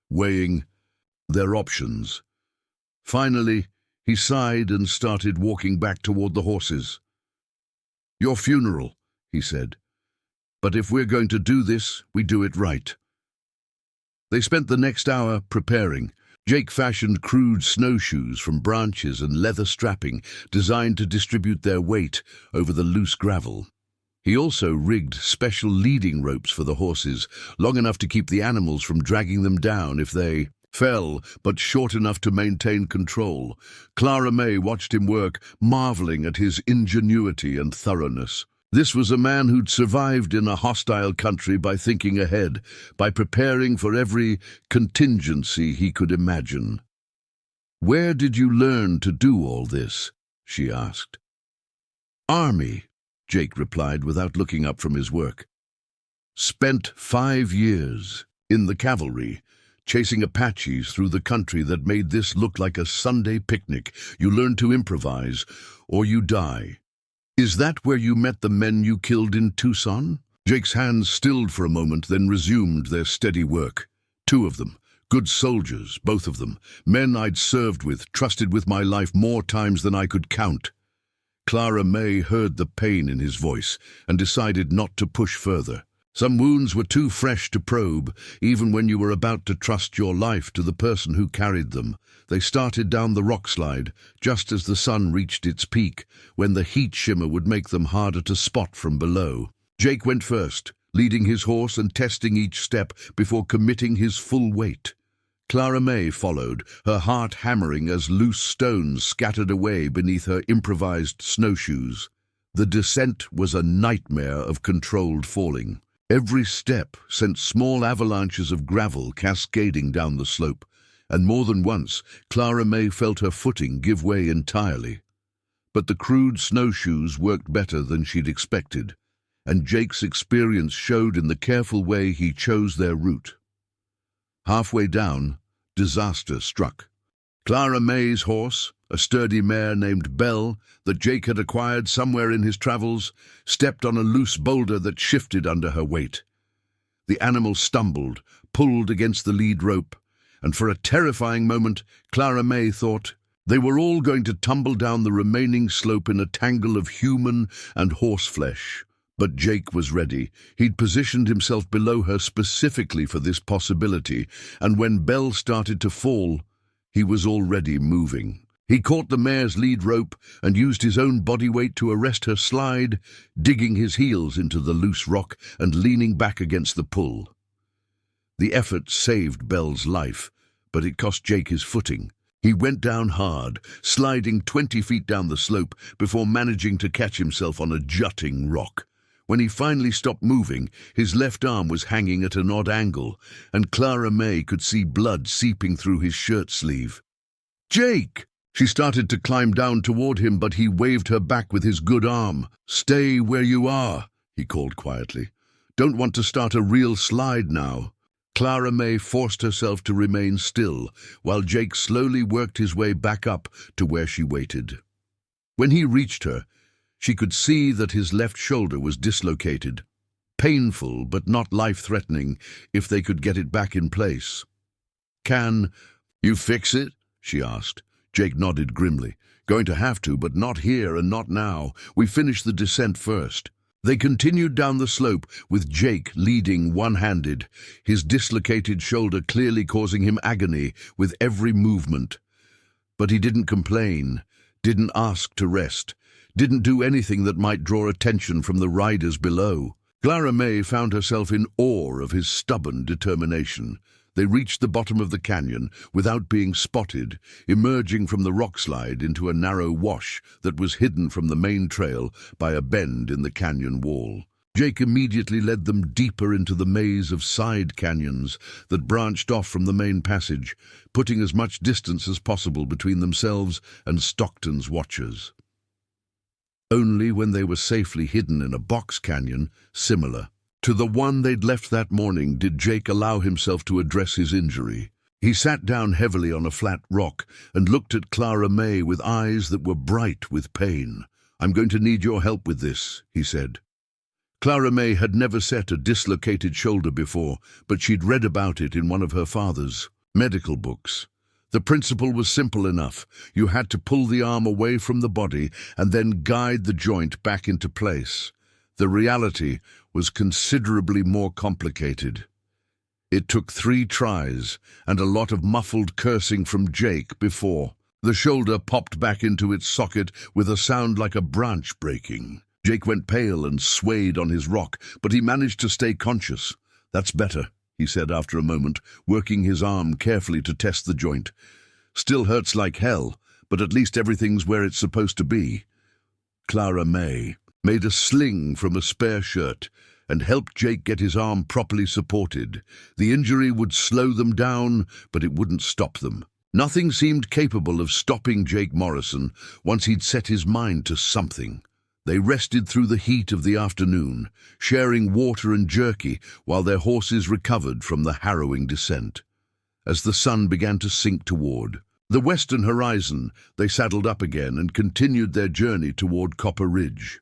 weighing their options. Finally, he sighed and started walking back toward the horses. "Your funeral," he said. "But if we're going to do this, we do it right." They spent the next hour preparing. Jake fashioned crude snowshoes from branches and leather strapping designed to distribute their weight over the loose gravel. He also rigged special leading ropes for the horses, long enough to keep the animals from dragging them down if they Fell, but short enough to maintain control. Clara May watched him work, marveling at his ingenuity and thoroughness. This was a man who'd survived in a hostile country by thinking ahead, by preparing for every contingency he could imagine. "Where did you learn to do all this?" she asked. "Army," Jake replied without looking up from his work. "Spent 5 years in the cavalry, chasing Apaches through the country that made this look like a Sunday picnic. You learn to improvise, or you die. Is that where you met the men you killed in Tucson?" Jake's hands stilled for a moment, then resumed their steady work. 2 of them. Good soldiers, both of them. Men I'd served with, trusted with my life more times than I could count. Clara May heard the pain in his voice and decided not to push further. Some wounds were too fresh to probe, even when you were about to trust your life to the person who carried them. They started down the rock slide, just as the sun reached its peak, when the heat shimmer would make them harder to spot from below. Jake went first, leading his horse and testing each step before committing his full weight. Clara May followed, her heart hammering as loose stones scattered away beneath her improvised snowshoes. The descent was a nightmare of controlled falling. Every step sent small avalanches of gravel cascading down the slope, and more than once Clara May felt her footing give way entirely. But the crude snowshoes worked better than she'd expected, and Jake's experience showed in the careful way he chose their route. Halfway down, disaster struck. Clara May's horse, a sturdy mare named Belle that Jake had acquired somewhere in his travels, stepped on a loose boulder that shifted under her weight. The animal stumbled, pulled against the lead rope, and for a terrifying moment, Clara May thought they were all going to tumble down the remaining slope in a tangle of human and horse flesh. But Jake was ready. He'd positioned himself below her specifically for this possibility, and when Belle started to fall, he was already moving. He caught the mare's lead rope and used his own body weight to arrest her slide, digging his heels into the loose rock and leaning back against the pull. The effort saved Belle's life, but it cost Jake his footing. He went down hard, sliding 20 feet down the slope before managing to catch himself on a jutting rock. When he finally stopped moving, his left arm was hanging at an odd angle, and Clara May could see blood seeping through his shirt sleeve. "Jake!" She started to climb down toward him, but he waved her back with his good arm. "Stay where you are," he called quietly. "Don't want to start a real slide now." Clara May forced herself to remain still, while Jake slowly worked his way back up to where she waited. When he reached her, she could see that his left shoulder was dislocated. Painful, but not life-threatening, if they could get it back in place. "Can you fix it?" she asked. Jake nodded grimly. "Going to have to, but not here and not now. We finish the descent first." They continued down the slope, with Jake leading one-handed, his dislocated shoulder clearly causing him agony with every movement. But he didn't complain, didn't ask to rest, didn't do anything that might draw attention from the riders below. Clara May found herself in awe of his stubborn determination. They reached the bottom of the canyon without being spotted, emerging from the rock slide into a narrow wash that was hidden from the main trail by a bend in the canyon wall. Jake immediately led them deeper into the maze of side canyons that branched off from the main passage, putting as much distance as possible between themselves and Stockton's watchers. Only when they were safely hidden in a box canyon, similar to the one they'd left that morning, did Jake allow himself to address his injury. He sat down heavily on a flat rock and looked at Clara May with eyes that were bright with pain. "I'm going to need your help with this," he said. Clara May had never set a dislocated shoulder before, but she'd read about it in one of her father's medical books. The principle was simple enough. You had to pull the arm away from the body and then guide the joint back into place. The reality was considerably more complicated. It took 3 tries and a lot of muffled cursing from Jake before the shoulder popped back into its socket with a sound like a branch breaking. Jake went pale and swayed on his rock, but he managed to stay conscious. "That's better," he said after a moment, working his arm carefully to test the joint. "Still hurts like hell, but at least everything's where it's supposed to be." Clara May made a sling from a spare shirt and helped Jake get his arm properly supported. The injury would slow them down, but it wouldn't stop them. Nothing seemed capable of stopping Jake Morrison once he'd set his mind to something. They rested through the heat of the afternoon, sharing water and jerky while their horses recovered from the harrowing descent. As the sun began to sink toward the western horizon, they saddled up again and continued their journey toward Copper Ridge.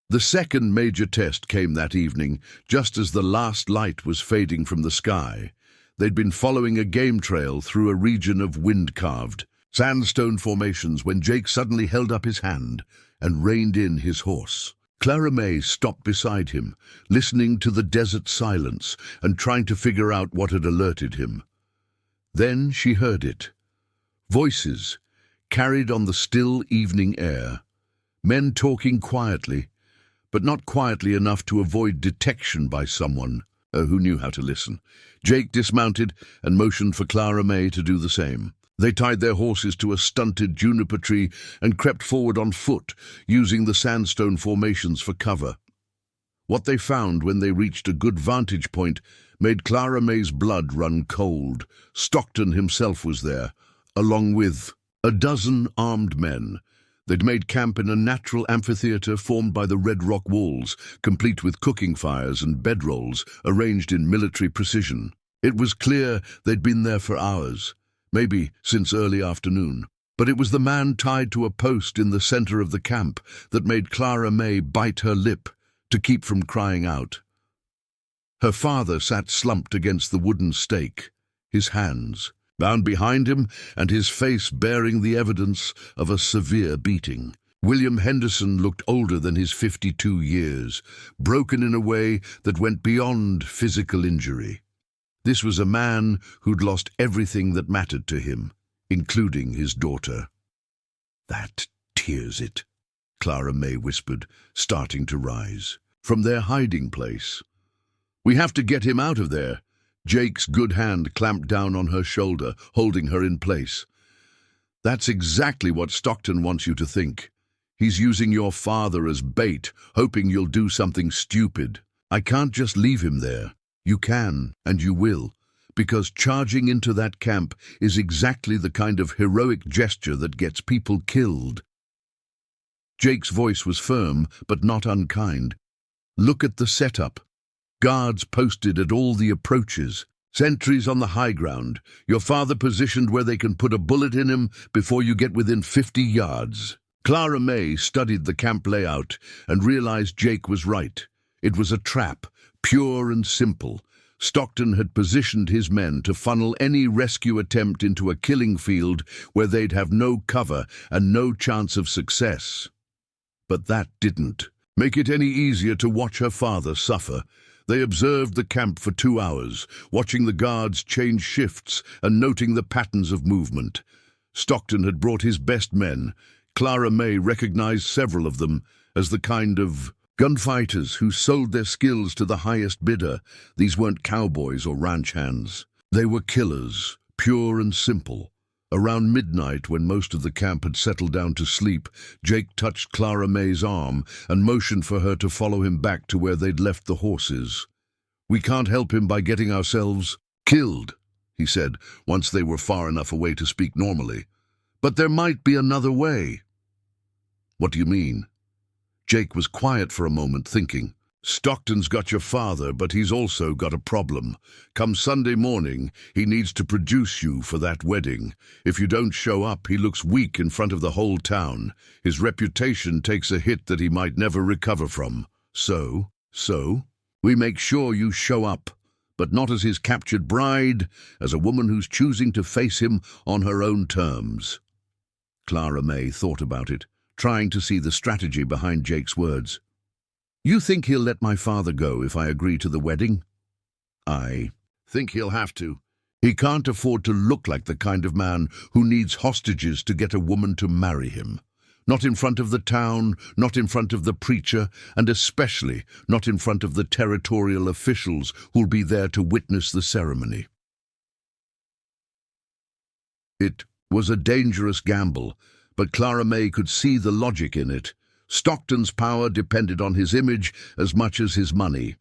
The second major test came that evening, just as the last light was fading from the sky. They'd been following a game trail through a region of wind-carved sandstone formations when Jake suddenly held up his hand and reined in his horse. Clara May stopped beside him, listening to the desert silence and trying to figure out what had alerted him. Then she heard it. Voices, carried on the still evening air. Men talking quietly, but not quietly enough to avoid detection by someone who knew how to listen. Jake dismounted and motioned for Clara May to do the same. They tied their horses to a stunted juniper tree and crept forward on foot, using the sandstone formations for cover. What they found when they reached a good vantage point made Clara May's blood run cold. Stockton himself was there, along with a dozen armed men. They'd made camp in a natural amphitheater formed by the red rock walls, complete with cooking fires and bedrolls arranged in military precision. It was clear they'd been there for hours, maybe since early afternoon. But it was the man tied to a post in the center of the camp that made Clara May bite her lip to keep from crying out. Her father sat slumped against the wooden stake, his hands bound behind him and his face bearing the evidence of a severe beating. William Henderson looked older than his 52 years, broken in a way that went beyond physical injury. This was a man who'd lost everything that mattered to him, including his daughter. "That tears it," Clara May whispered, starting to rise from their hiding place. "We have to get him out of there." Jake's good hand clamped down on her shoulder, holding her in place. "That's exactly what Stockton wants you to think. He's using your father as bait, hoping you'll do something stupid. I can't just leave him there. You can, and you will, because charging into that camp is exactly the kind of heroic gesture that gets people killed." Jake's voice was firm, but not unkind. "Look at the setup. Guards posted at all the approaches, sentries on the high ground, your father positioned where they can put a bullet in him before you get within 50 yards. Clara May studied the camp layout and realized Jake was right. It was a trap, pure and simple. Stockton had positioned his men to funnel any rescue attempt into a killing field where they'd have no cover and no chance of success. But that didn't make it any easier to watch her father suffer. They observed the camp for 2 hours, watching the guards change shifts and noting the patterns of movement. Stockton had brought his best men. Clara May recognized several of them as the kind of gunfighters who sold their skills to the highest bidder. These weren't cowboys or ranch hands. They were killers, pure and simple. Around midnight, when most of the camp had settled down to sleep, Jake touched Clara May's arm and motioned for her to follow him back to where they'd left the horses. "We can't help him by getting ourselves killed," he said, once they were far enough away to speak normally. "But there might be another way." "What do you mean?" Jake was quiet for a moment, thinking. "Stockton's got your father, but he's also got a problem. Come Sunday morning, he needs to produce you for that wedding. If you don't show up, he looks weak in front of the whole town. His reputation takes a hit that he might never recover from. So, we make sure you show up, but not as his captured bride, as a woman who's choosing to face him on her own terms." Clara May thought about it, trying to see the strategy behind Jake's words. "You think he'll let my father go if I agree to the wedding?" "I think he'll have to. He can't afford to look like the kind of man who needs hostages to get a woman to marry him. Not in front of the town, not in front of the preacher, and especially not in front of the territorial officials who'll be there to witness the ceremony. It was a dangerous gamble, but Clara May could see the logic in it. Stockton's power depended on his image as much as his money.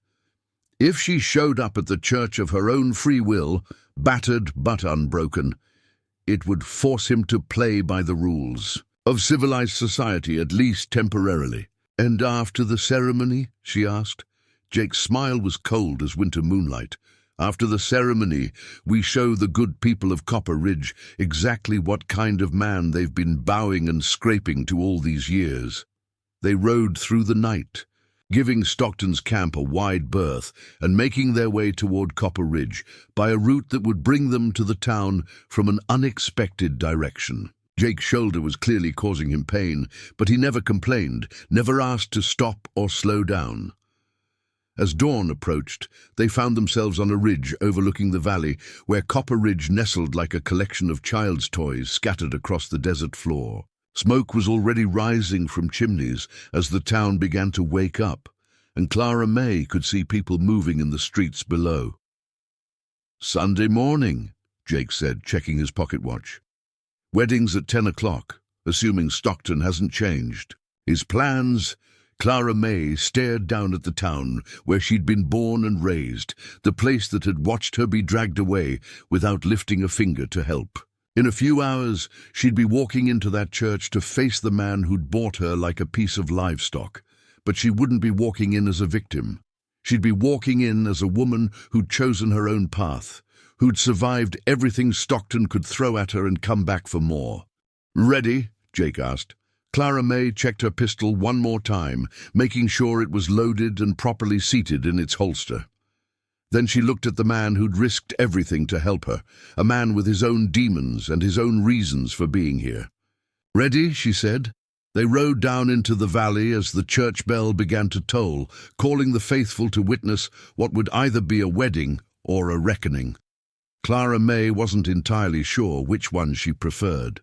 If she showed up at the church of her own free will, battered but unbroken, it would force him to play by the rules of civilized society, at least temporarily. "And after the ceremony?" she asked. Jake's smile was cold as winter moonlight. "After the ceremony, we show the good people of Copper Ridge exactly what kind of man they've been bowing and scraping to all these years." They rode through the night, giving Stockton's camp a wide berth and making their way toward Copper Ridge by a route that would bring them to the town from an unexpected direction. Jake's shoulder was clearly causing him pain, but he never complained, never asked to stop or slow down. As dawn approached, they found themselves on a ridge overlooking the valley, where Copper Ridge nestled like a collection of child's toys scattered across the desert floor. Smoke was already rising from chimneys as the town began to wake up, and Clara May could see people moving in the streets below. "Sunday morning," Jake said, checking his pocket watch. "Wedding's at 10 o'clock, assuming Stockton hasn't changed." His plans. Clara May stared down at the town where she'd been born and raised, the place that had watched her be dragged away without lifting a finger to help. In a few hours, she'd be walking into that church to face the man who'd bought her like a piece of livestock. But she wouldn't be walking in as a victim. She'd be walking in as a woman who'd chosen her own path, who'd survived everything Stockton could throw at her and come back for more. "Ready?" Jake asked. Clara May checked her pistol one more time, making sure it was loaded and properly seated in its holster. Then she looked at the man who'd risked everything to help her, a man with his own demons and his own reasons for being here. "Ready?" she said. They rode down into the valley as the church bell began to toll, calling the faithful to witness what would either be a wedding or a reckoning. Clara May wasn't entirely sure which one she preferred.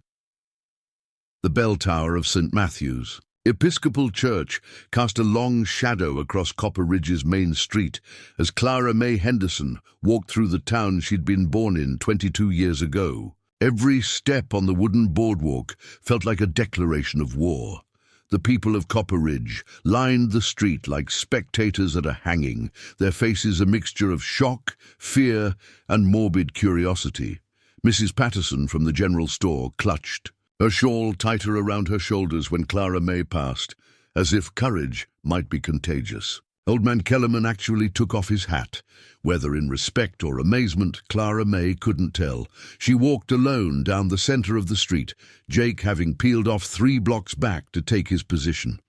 The bell tower of St. Matthew's Episcopal Church cast a long shadow across Copper Ridge's main street as Clara May Henderson walked through the town she'd been born in 22 years ago. Every step on the wooden boardwalk felt like a declaration of war. The people of Copper Ridge lined the street like spectators at a hanging, their faces a mixture of shock, fear, and morbid curiosity. Mrs. Patterson from the general store clutched, her shawl tighter around her shoulders when Clara May passed, as if courage might be contagious. Old man Kellerman actually took off his hat. Whether in respect or amazement, Clara May couldn't tell. She walked alone down the center of the street, Jake having peeled off 3 blocks back to take his position.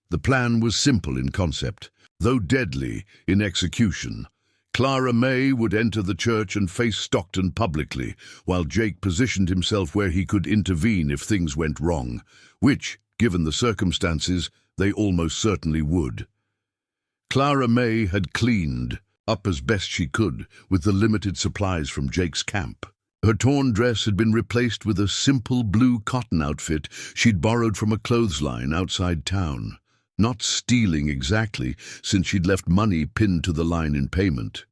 The plan was simple in concept, though deadly in execution. Clara May would enter the church and face Stockton publicly, while Jake positioned himself where he could intervene if things went wrong, which, given the circumstances, they almost certainly would. Clara May had cleaned up as best she could with the limited supplies from Jake's camp. Her torn dress had been replaced with a simple blue cotton outfit she'd borrowed from a clothesline outside town. Not stealing exactly, since she'd left money pinned to the line in payment.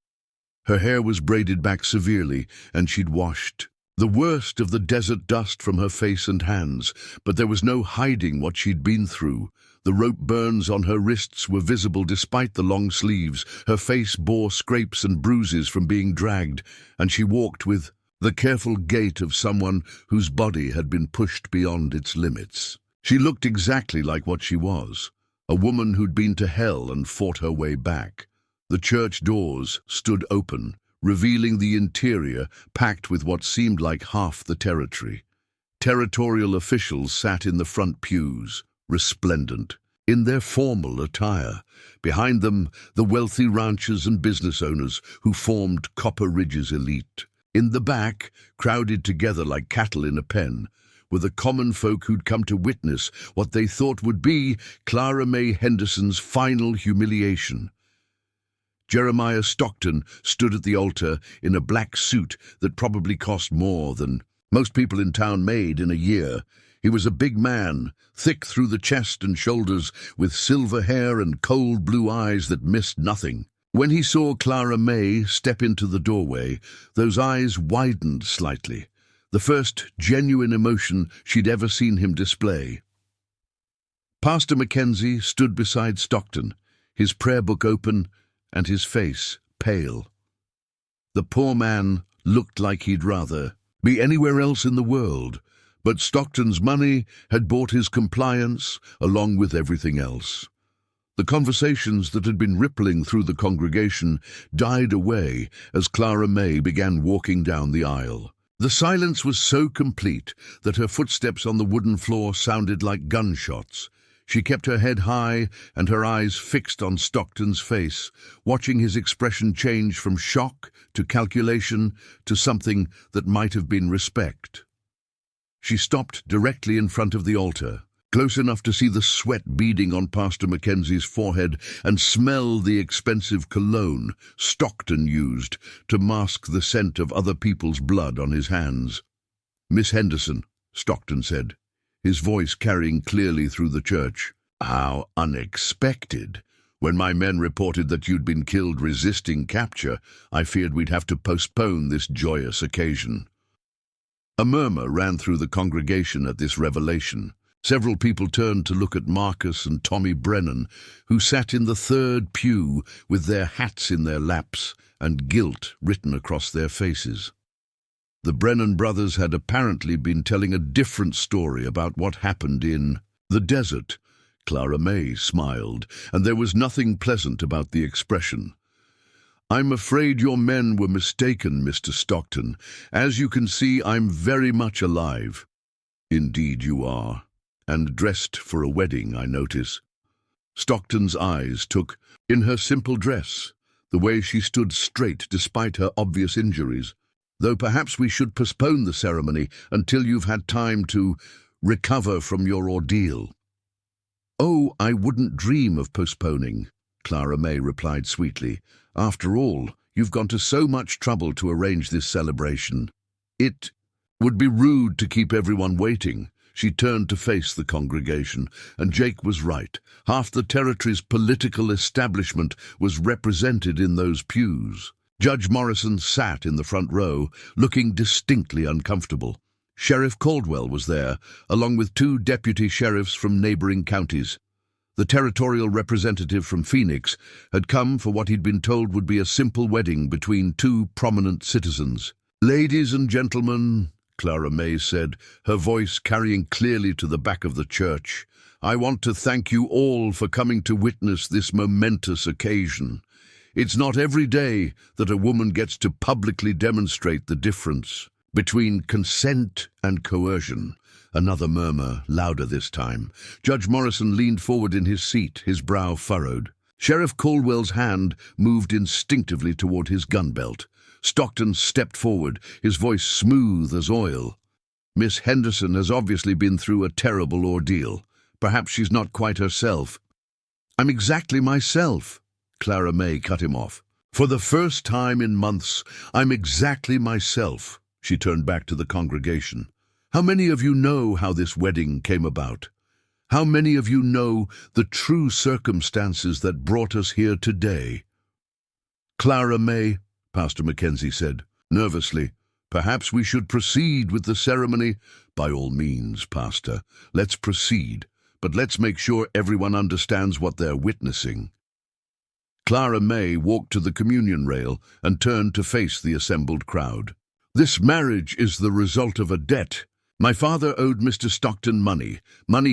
Her hair was braided back severely, and she'd washed the worst of the desert dust from her face and hands, but there was no hiding what she'd been through. The rope burns on her wrists were visible despite the long sleeves. Her face bore scrapes and bruises from being dragged, and she walked with the careful gait of someone whose body had been pushed beyond its limits. She looked exactly like what she was, a woman who'd been to hell and fought her way back. The church doors stood open, revealing the interior packed with what seemed like half the territory. Territorial officials sat in the front pews, resplendent, in their formal attire. Behind them, the wealthy ranchers and business owners who formed Copper Ridge's elite. In the back, crowded together like cattle in a pen, were the common folk who'd come to witness what they thought would be Clara May Henderson's final humiliation. Jeremiah Stockton stood at the altar in a black suit that probably cost more than most people in town made in a year. He was a big man, thick through the chest and shoulders, with silver hair and cold blue eyes that missed nothing. When he saw Clara May step into the doorway, those eyes widened slightly, the first genuine emotion she'd ever seen him display. Pastor Mackenzie stood beside Stockton, his prayer book open and his face pale. The poor man looked like he'd rather be anywhere else in the world, but Stockton's money had bought his compliance along with everything else. The conversations that had been rippling through the congregation died away as Clara May began walking down the aisle. The silence was so complete that her footsteps on the wooden floor sounded like gunshots. She kept her head high and her eyes fixed on Stockton's face, watching his expression change from shock to calculation to something that might have been respect. She stopped directly in front of the altar, close enough to see the sweat beading on Pastor Mackenzie's forehead and smell the expensive cologne Stockton used to mask the scent of other people's blood on his hands. "Miss Henderson," Stockton said, his voice carrying clearly through the church. "How unexpected. When my men reported that you'd been killed resisting capture, I feared we'd have to postpone this joyous occasion." A murmur ran through the congregation at this revelation. Several people turned to look at Marcus and Tommy Brennan, who sat in the third pew with their hats in their laps and guilt written across their faces. The Brennan brothers had apparently been telling a different story about what happened in the desert. Clara May smiled, and there was nothing pleasant about the expression. "I'm afraid your men were mistaken, Mr. Stockton. As you can see, I'm very much alive." "Indeed you are. And dressed for a wedding, I notice." Stockton's eyes took in her simple dress, the way she stood straight despite her obvious injuries. "Though perhaps we should postpone the ceremony until you've had time to recover from your ordeal." "Oh, I wouldn't dream of postponing," Clara May replied sweetly. "After all, you've gone to so much trouble to arrange this celebration. It would be rude to keep everyone waiting." She turned to face the congregation, and Jake was right. Half the territory's political establishment was represented in those pews. Judge Morrison sat in the front row, looking distinctly uncomfortable. Sheriff Caldwell was there, along with 2 deputy sheriffs from neighboring counties. The territorial representative from Phoenix had come for what he'd been told would be a simple wedding between 2 prominent citizens. "Ladies and gentlemen," Clara May said, her voice carrying clearly to the back of the church, "I want to thank you all for coming to witness this momentous occasion. It's not every day that a woman gets to publicly demonstrate the difference between consent and coercion." Another murmur, louder this time. Judge Morrison leaned forward in his seat, his brow furrowed. Sheriff Caldwell's hand moved instinctively toward his gun belt. Stockton stepped forward, his voice smooth as oil. "Miss Henderson has obviously been through a terrible ordeal. Perhaps she's not quite herself." "I'm exactly myself," Clara May cut him off. "For the first time in months, I'm exactly myself." She turned back to the congregation. "How many of you know how this wedding came about? How many of you know the true circumstances that brought us here today?" "Clara May," Pastor Mackenzie said, nervously, "perhaps we should proceed with the ceremony." "By all means, Pastor, let's proceed, but let's make sure everyone understands what they're witnessing." Clara May walked to the communion rail and turned to face the assembled crowd. "This marriage is the result of a debt. My father owed Mr. Stockton money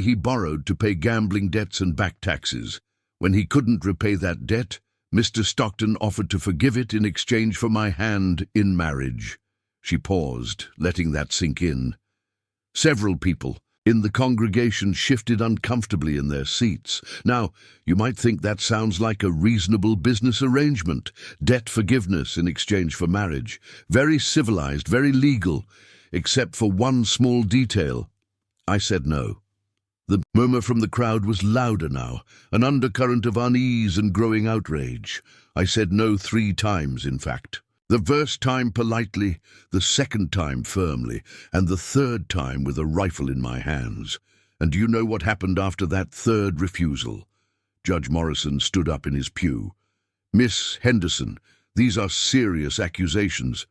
he borrowed to pay gambling debts and back taxes. When he couldn't repay that debt, Mr. Stockton offered to forgive it in exchange for my hand in marriage." She paused, letting that sink in. Several people in the congregation shifted uncomfortably in their seats. Now, you might think that sounds like a reasonable business arrangement. Debt forgiveness in exchange for marriage. Very civilized, very legal, except for one small detail. I said no. The murmur from the crowd was louder now, an undercurrent of unease and growing outrage. I said no 3 times, in fact. The first time politely, the second time firmly, and the third time with a rifle in my hands. And do you know what happened after that third refusal? Judge Morrison stood up in his pew. Miss Henderson, these are serious accusations.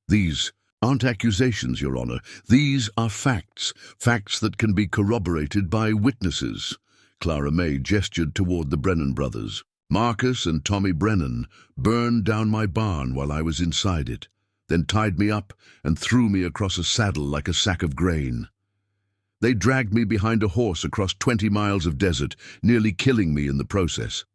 These aren't accusations, Your Honor. These are facts, facts that can be corroborated by witnesses. Clara May gestured toward the Brennan brothers. Marcus and Tommy Brennan burned down my barn while I was inside it, then tied me up and threw me across a saddle like a sack of grain. They dragged me behind a horse across 20 miles of desert, nearly killing me in the process.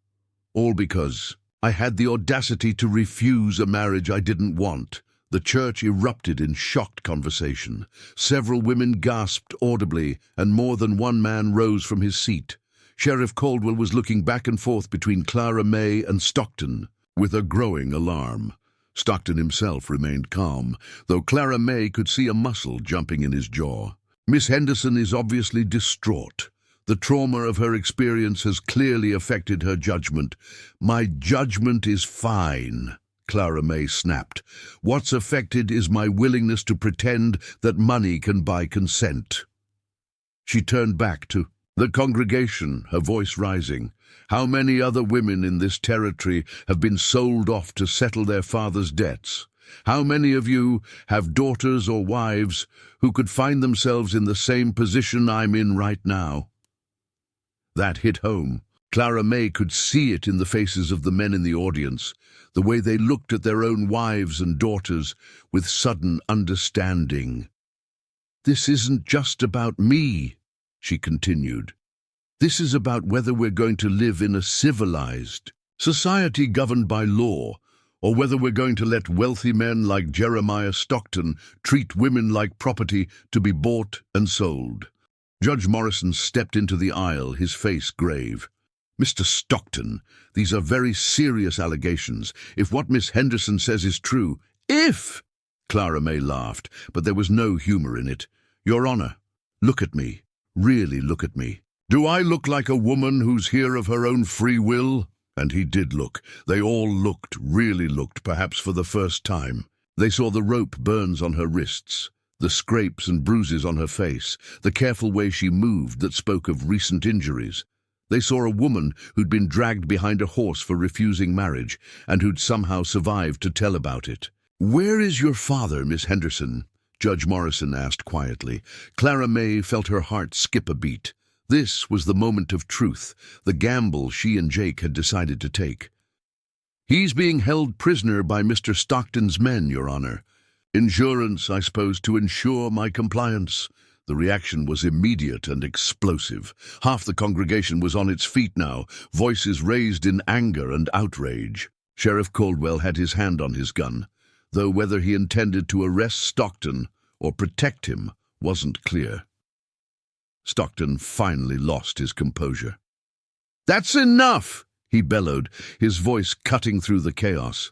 All because I had the audacity to refuse a marriage I didn't want. The church erupted in shocked conversation. Several women gasped audibly, and more than one man rose from his seat. Sheriff Caldwell was looking back and forth between Clara May and Stockton with a growing alarm. Stockton himself remained calm, though Clara May could see a muscle jumping in his jaw. Miss Henderson is obviously distraught. The trauma of her experience has clearly affected her judgment. My judgment is fine, Clara May snapped. What's affected is my willingness to pretend that money can buy consent. She turned back to the congregation, her voice rising. How many other women in this territory have been sold off to settle their father's debts? How many of you have daughters or wives who could find themselves in the same position I'm in right now? That hit home. Clara May could see it in the faces of the men in the audience, the way they looked at their own wives and daughters with sudden understanding. This isn't just about me, she continued. This is about whether we're going to live in a civilized society governed by law, or whether we're going to let wealthy men like Jeremiah Stockton treat women like property to be bought and sold. Judge Morrison stepped into the aisle, his face grave. Mr. Stockton, these are very serious allegations. If what Miss Henderson says is true, if! Clara May laughed, but there was no humor in it. Your Honor, look at me. Really look at me. Do I look like a woman who's here of her own free will? And he did look. They all looked, really looked, perhaps for the first time. They saw the rope burns on her wrists, the scrapes and bruises on her face, the careful way she moved that spoke of recent injuries. They saw a woman who'd been dragged behind a horse for refusing marriage and who'd somehow survived to tell about it. Where is your father, Miss Henderson? Judge Morrison asked quietly. Clara May felt her heart skip a beat. This was the moment of truth, the gamble she and Jake had decided to take. He's being held prisoner by Mr. Stockton's men, Your Honor. Insurance, I suppose, to ensure my compliance. The reaction was immediate and explosive. Half the congregation was on its feet now, voices raised in anger and outrage. Sheriff Caldwell had his hand on his gun, though whether he intended to arrest Stockton or protect him wasn't clear. Stockton finally lost his composure. "That's enough!" he bellowed, his voice cutting through the chaos.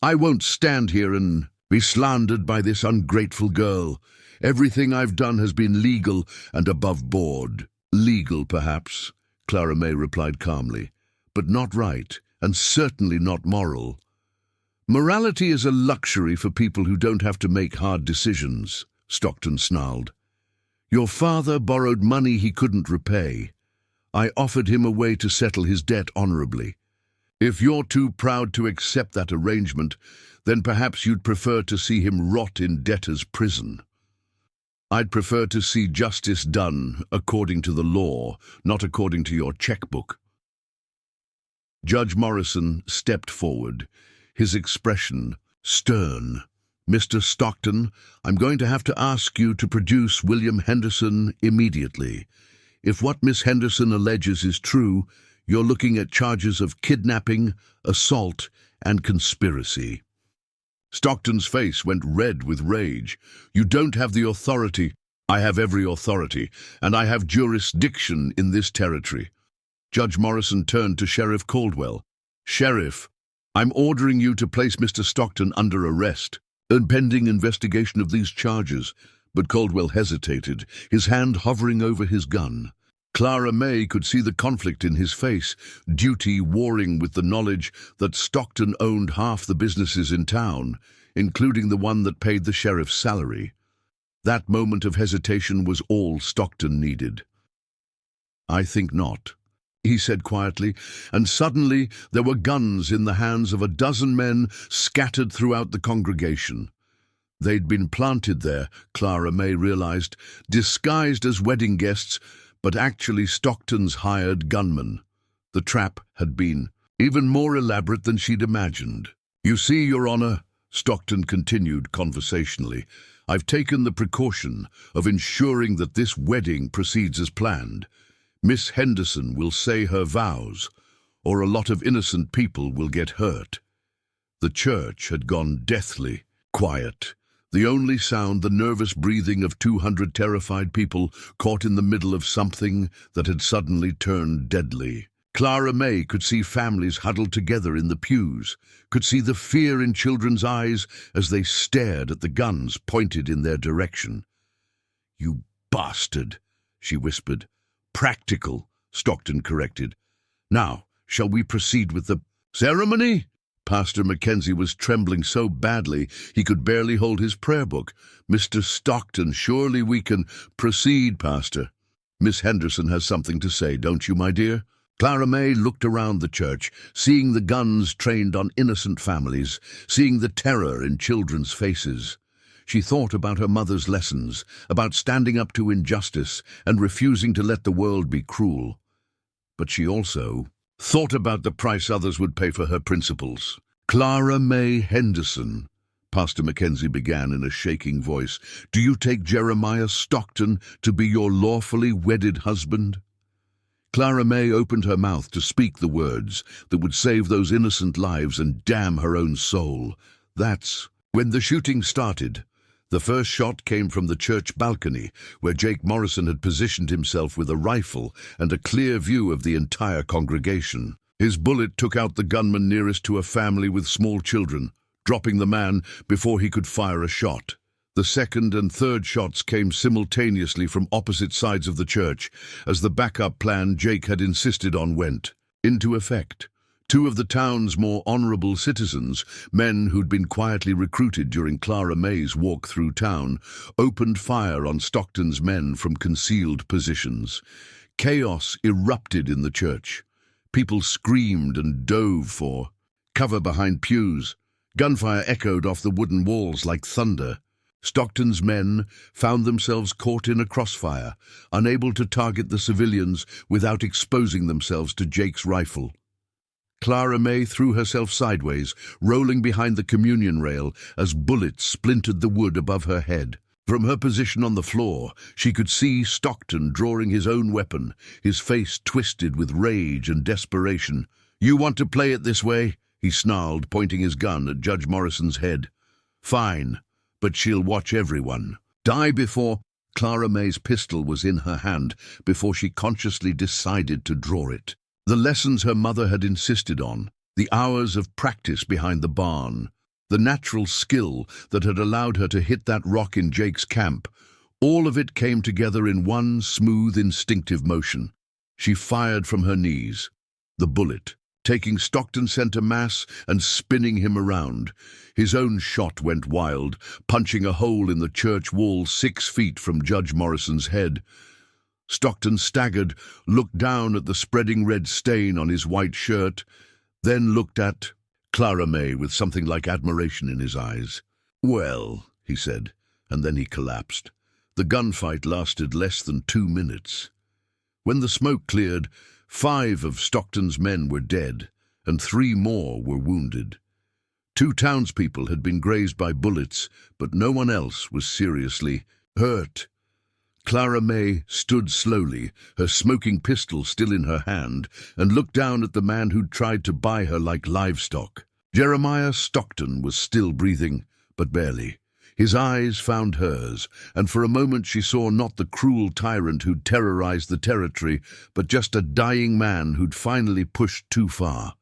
"I won't stand here and be slandered by this ungrateful girl. Everything I've done has been legal and above board." "Legal, perhaps," Clara May replied calmly, "but not right, and certainly not moral. Morality is a luxury for people who don't have to make hard decisions," Stockton snarled. "Your father borrowed money he couldn't repay. I offered him a way to settle his debt honorably. If you're too proud to accept that arrangement, then perhaps you'd prefer to see him rot in debtor's prison. I'd prefer to see justice done according to the law, not according to your checkbook." Judge Morrison stepped forward, his expression stern. "Mr. Stockton, I'm going to have to ask you to produce William Henderson immediately. If what Miss Henderson alleges is true, you're looking at charges of kidnapping, assault, and conspiracy." Stockton's face went red with rage. "You don't have the authority." "I have every authority, and I have jurisdiction in this territory." Judge Morrison turned to Sheriff Caldwell. "Sheriff, I'm ordering you to place Mr. Stockton under arrest, pending investigation of these charges." But Caldwell hesitated, his hand hovering over his gun. Clara May could see the conflict in his face, duty warring with the knowledge that Stockton owned half the businesses in town, including the one that paid the sheriff's salary. That moment of hesitation was all Stockton needed. "I think not," he said quietly, and suddenly there were guns in the hands of a dozen men scattered throughout the congregation. They'd been planted there, Clara May realized, disguised as wedding guests, but actually Stockton's hired gunmen. The trap had been even more elaborate than she'd imagined. "You see, Your Honor," Stockton continued conversationally, "I've taken the precaution of ensuring that this wedding proceeds as planned. Miss Henderson will say her vows, or a lot of innocent people will get hurt." The church had gone deathly quiet. The only sound, the nervous breathing of 200 terrified people caught in the middle of something that had suddenly turned deadly. Clara May could see families huddled together in the pews, could see the fear in children's eyes as they stared at the guns pointed in their direction. "You bastard," she whispered. "Practical," Stockton corrected. "Now, shall we proceed with the ceremony?" Pastor Mackenzie was trembling so badly he could barely hold his prayer book. "Mr. Stockton, surely we can—" "Proceed, Pastor. Miss Henderson has something to say, don't you, my dear?" Clara May looked around the church, seeing the guns trained on innocent families, seeing the terror in children's faces. She thought about her mother's lessons, about standing up to injustice and refusing to let the world be cruel. But she also thought about the price others would pay for her principles. "Clara May Henderson," Pastor Mackenzie began in a shaking voice, "do you take Jeremiah Stockton to be your lawfully wedded husband?" Clara May opened her mouth to speak the words that would save those innocent lives and damn her own soul. That's when the shooting started. The first shot came from the church balcony, where Jake Morrison had positioned himself with a rifle and a clear view of the entire congregation. His bullet took out the gunman nearest to a family with small children, dropping the man before he could fire a shot. The second and third shots came simultaneously from opposite sides of the church, as the backup plan Jake had insisted on went into effect. Two of the town's more honorable citizens, men who'd been quietly recruited during Clara May's walk through town, opened fire on Stockton's men from concealed positions. Chaos erupted in the church. People screamed and dove for cover behind pews. Gunfire echoed off the wooden walls like thunder. Stockton's men found themselves caught in a crossfire, unable to target the civilians without exposing themselves to Jake's rifle. Clara May threw herself sideways, rolling behind the communion rail as bullets splintered the wood above her head. From her position on the floor, she could see Stockton drawing his own weapon, his face twisted with rage and desperation. "You want to play it this way?" he snarled, pointing his gun at Judge Morrison's head. "Fine, but she'll watch everyone. Die before—" Clara May's pistol was in her hand before she consciously decided to draw it. The lessons her mother had insisted on, the hours of practice behind the barn, the natural skill that had allowed her to hit that rock in Jake's camp, all of it came together in one smooth, instinctive motion. She fired from her knees. The bullet, taking Stockton center mass and spinning him around. His own shot went wild, punching a hole in the church wall 6 feet from Judge Morrison's head. Stockton staggered, looked down at the spreading red stain on his white shirt, then looked at Clara May with something like admiration in his eyes. "Well," he said, and then he collapsed. The gunfight lasted less than 2 minutes. When the smoke cleared, 5 of Stockton's men were dead, and 3 more were wounded. 2 townspeople had been grazed by bullets, but no one else was seriously hurt. Clara May stood slowly, her smoking pistol still in her hand, and looked down at the man who'd tried to buy her like livestock. Jeremiah Stockton was still breathing, but barely. His eyes found hers, and for a moment she saw not the cruel tyrant who'd terrorized the territory, but just a dying man who'd finally pushed too far.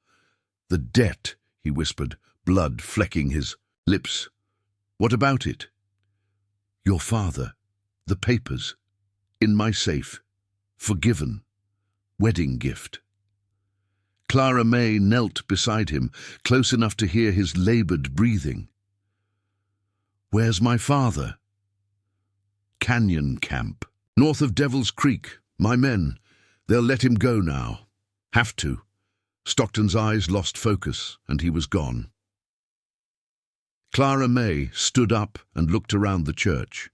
"The debt," he whispered, blood flecking his lips. "What about it?" "Your father. The papers. In my safe." forgiven, wedding gift. Clara May knelt beside him, close enough to hear his labored breathing. "Where's my father?" "Canyon Camp. North of Devil's Creek. My men. They'll let him go now. Have to." Stockton's eyes lost focus, and he was gone. Clara May stood up and looked around the church.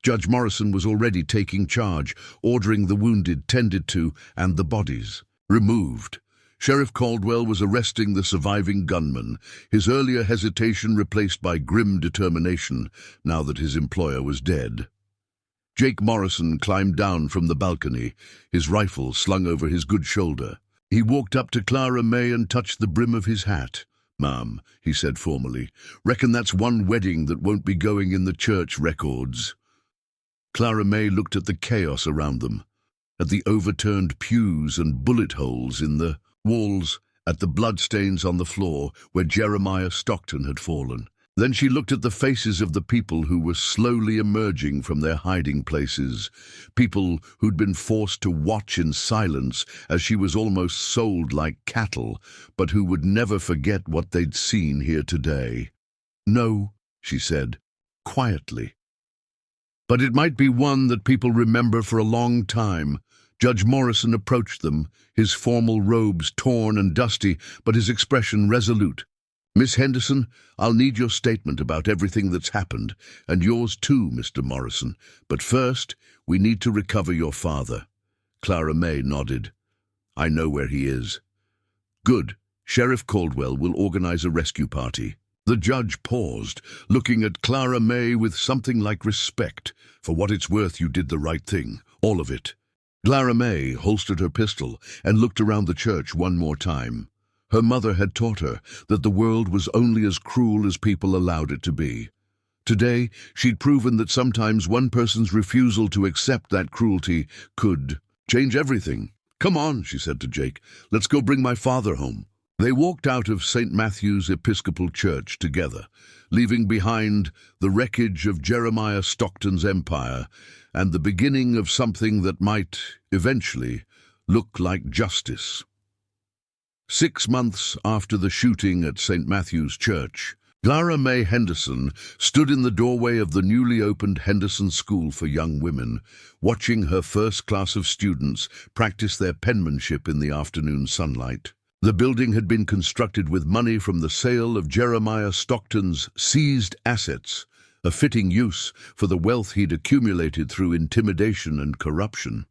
Judge Morrison was already taking charge, ordering the wounded tended to and the bodies removed. Sheriff Caldwell was arresting the surviving gunman, his earlier hesitation replaced by grim determination now that his employer was dead. Jake Morrison climbed down from the balcony, his rifle slung over his good shoulder. He walked up to Clara May and touched the brim of his hat. "Ma'am," he said formally, "reckon that's one wedding that won't be going in the church records." Clara May looked at the chaos around them, at the overturned pews and bullet holes in the walls, at the bloodstains on the floor where Jeremiah Stockton had fallen. Then she looked at the faces of the people who were slowly emerging from their hiding places, people who'd been forced to watch in silence as she was almost sold like cattle, but who would never forget what they'd seen here today. "No," she said, quietly. "But it might be one that people remember for a long time." Judge Morrison approached them, his formal robes torn and dusty, but his expression resolute. "Miss Henderson, I'll need your statement about everything that's happened, and yours too, Mr. Morrison. But first, we need to recover your father." Clara May nodded. "I know where he is." "Good. Sheriff Caldwell will organize a rescue party." The judge paused, looking at Clara May with something like respect. "For what it's worth, you did the right thing, all of it." Clara May holstered her pistol and looked around the church one more time. Her mother had taught her that the world was only as cruel as people allowed it to be. Today, she'd proven that sometimes one person's refusal to accept that cruelty could change everything. "Come on," she said to Jake. "Let's go bring my father home." They walked out of St. Matthew's Episcopal Church together, leaving behind the wreckage of Jeremiah Stockton's empire and the beginning of something that might, eventually, look like justice. 6 months after the shooting at St. Matthew's Church, Clara May Henderson stood in the doorway of the newly opened Henderson School for Young Women, watching her first class of students practice their penmanship in the afternoon sunlight. The building had been constructed with money from the sale of Jeremiah Stockton's seized assets, a fitting use for the wealth he'd accumulated through intimidation and corruption.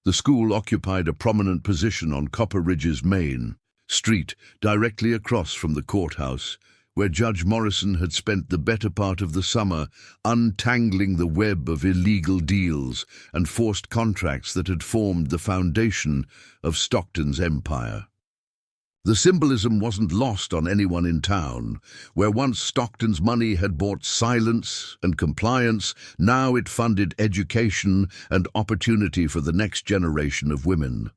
The school occupied a prominent position on Copper Ridge's main street, directly across from the courthouse, where Judge Morrison had spent the better part of the summer untangling the web of illegal deals and forced contracts that had formed the foundation of Stockton's empire. The symbolism wasn't lost on anyone in town. Where once Stockton's money had bought silence and compliance, now it funded education and opportunity for the next generation of women.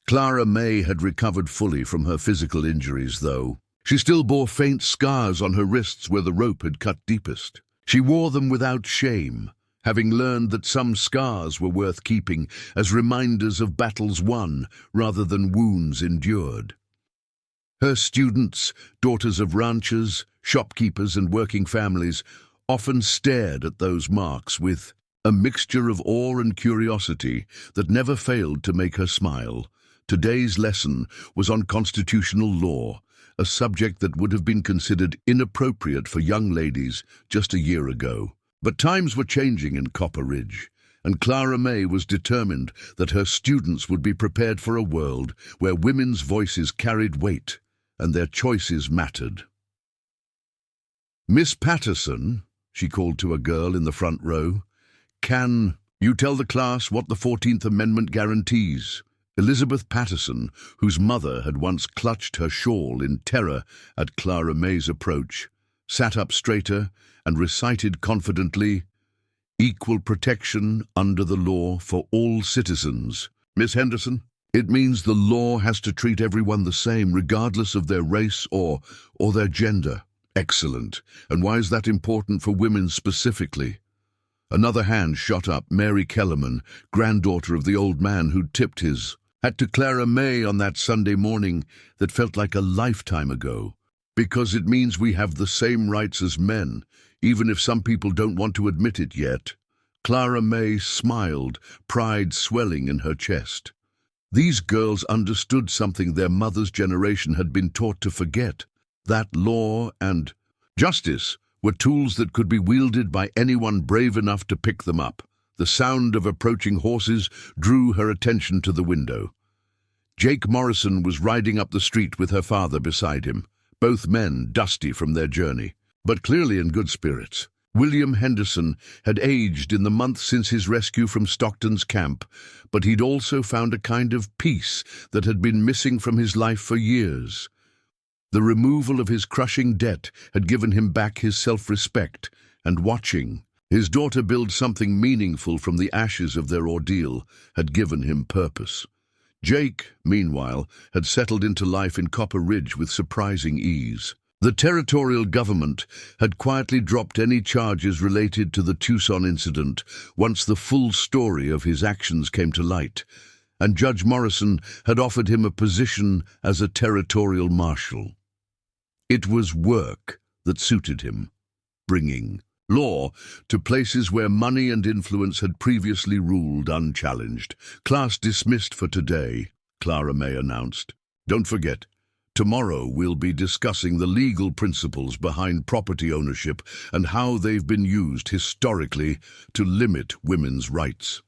Clara May had recovered fully from her physical injuries, though. She still bore faint scars on her wrists where the rope had cut deepest. She wore them without shame, having learned that some scars were worth keeping as reminders of battles won rather than wounds endured. Her students, daughters of ranchers, shopkeepers and working families, often stared at those marks with a mixture of awe and curiosity that never failed to make her smile. Today's lesson was on constitutional law, a subject that would have been considered inappropriate for young ladies just a year ago. But times were changing in Copper Ridge, and Clara May was determined that her students would be prepared for a world where women's voices carried weight and their choices mattered. "Miss Patterson," she called to a girl in the front row, "can you tell the class what the 14th Amendment guarantees?" Elizabeth Patterson, whose mother had once clutched her shawl in terror at Clara May's approach, sat up straighter and recited confidently, "Equal protection under the law for all citizens." "Miss Henderson, it means the law has to treat everyone the same, regardless of their race or their gender." "Excellent. And why is that important for women specifically?" Another hand shot up. Mary Kellerman, granddaughter of the old man who'd tipped his hat to Clara May on that Sunday morning that felt like a lifetime ago. Because it means we have the same rights as men, even if some people don't want to admit it yet. Clara May smiled, pride swelling in her chest. These girls understood something their mother's generation had been taught to forget. That law and justice were tools that could be wielded by anyone brave enough to pick them up. The sound of approaching horses drew her attention to the window. Jake Morrison was riding up the street with her father beside him, both men dusty from their journey, but clearly in good spirits. William Henderson had aged in the months since his rescue from Stockton's camp, but he'd also found a kind of peace that had been missing from his life for years. The removal of his crushing debt had given him back his self-respect, and watching his daughter build something meaningful from the ashes of their ordeal had given him purpose. Jake, meanwhile, had settled into life in Copper Ridge with surprising ease. The territorial government had quietly dropped any charges related to the Tucson incident once the full story of his actions came to light, and Judge Morrison had offered him a position as a territorial marshal. It was work that suited him, bringing law to places where money and influence had previously ruled unchallenged. Class dismissed for today, Clara May announced. Don't forget, tomorrow we'll be discussing the legal principles behind property ownership and how they've been used historically to limit women's rights.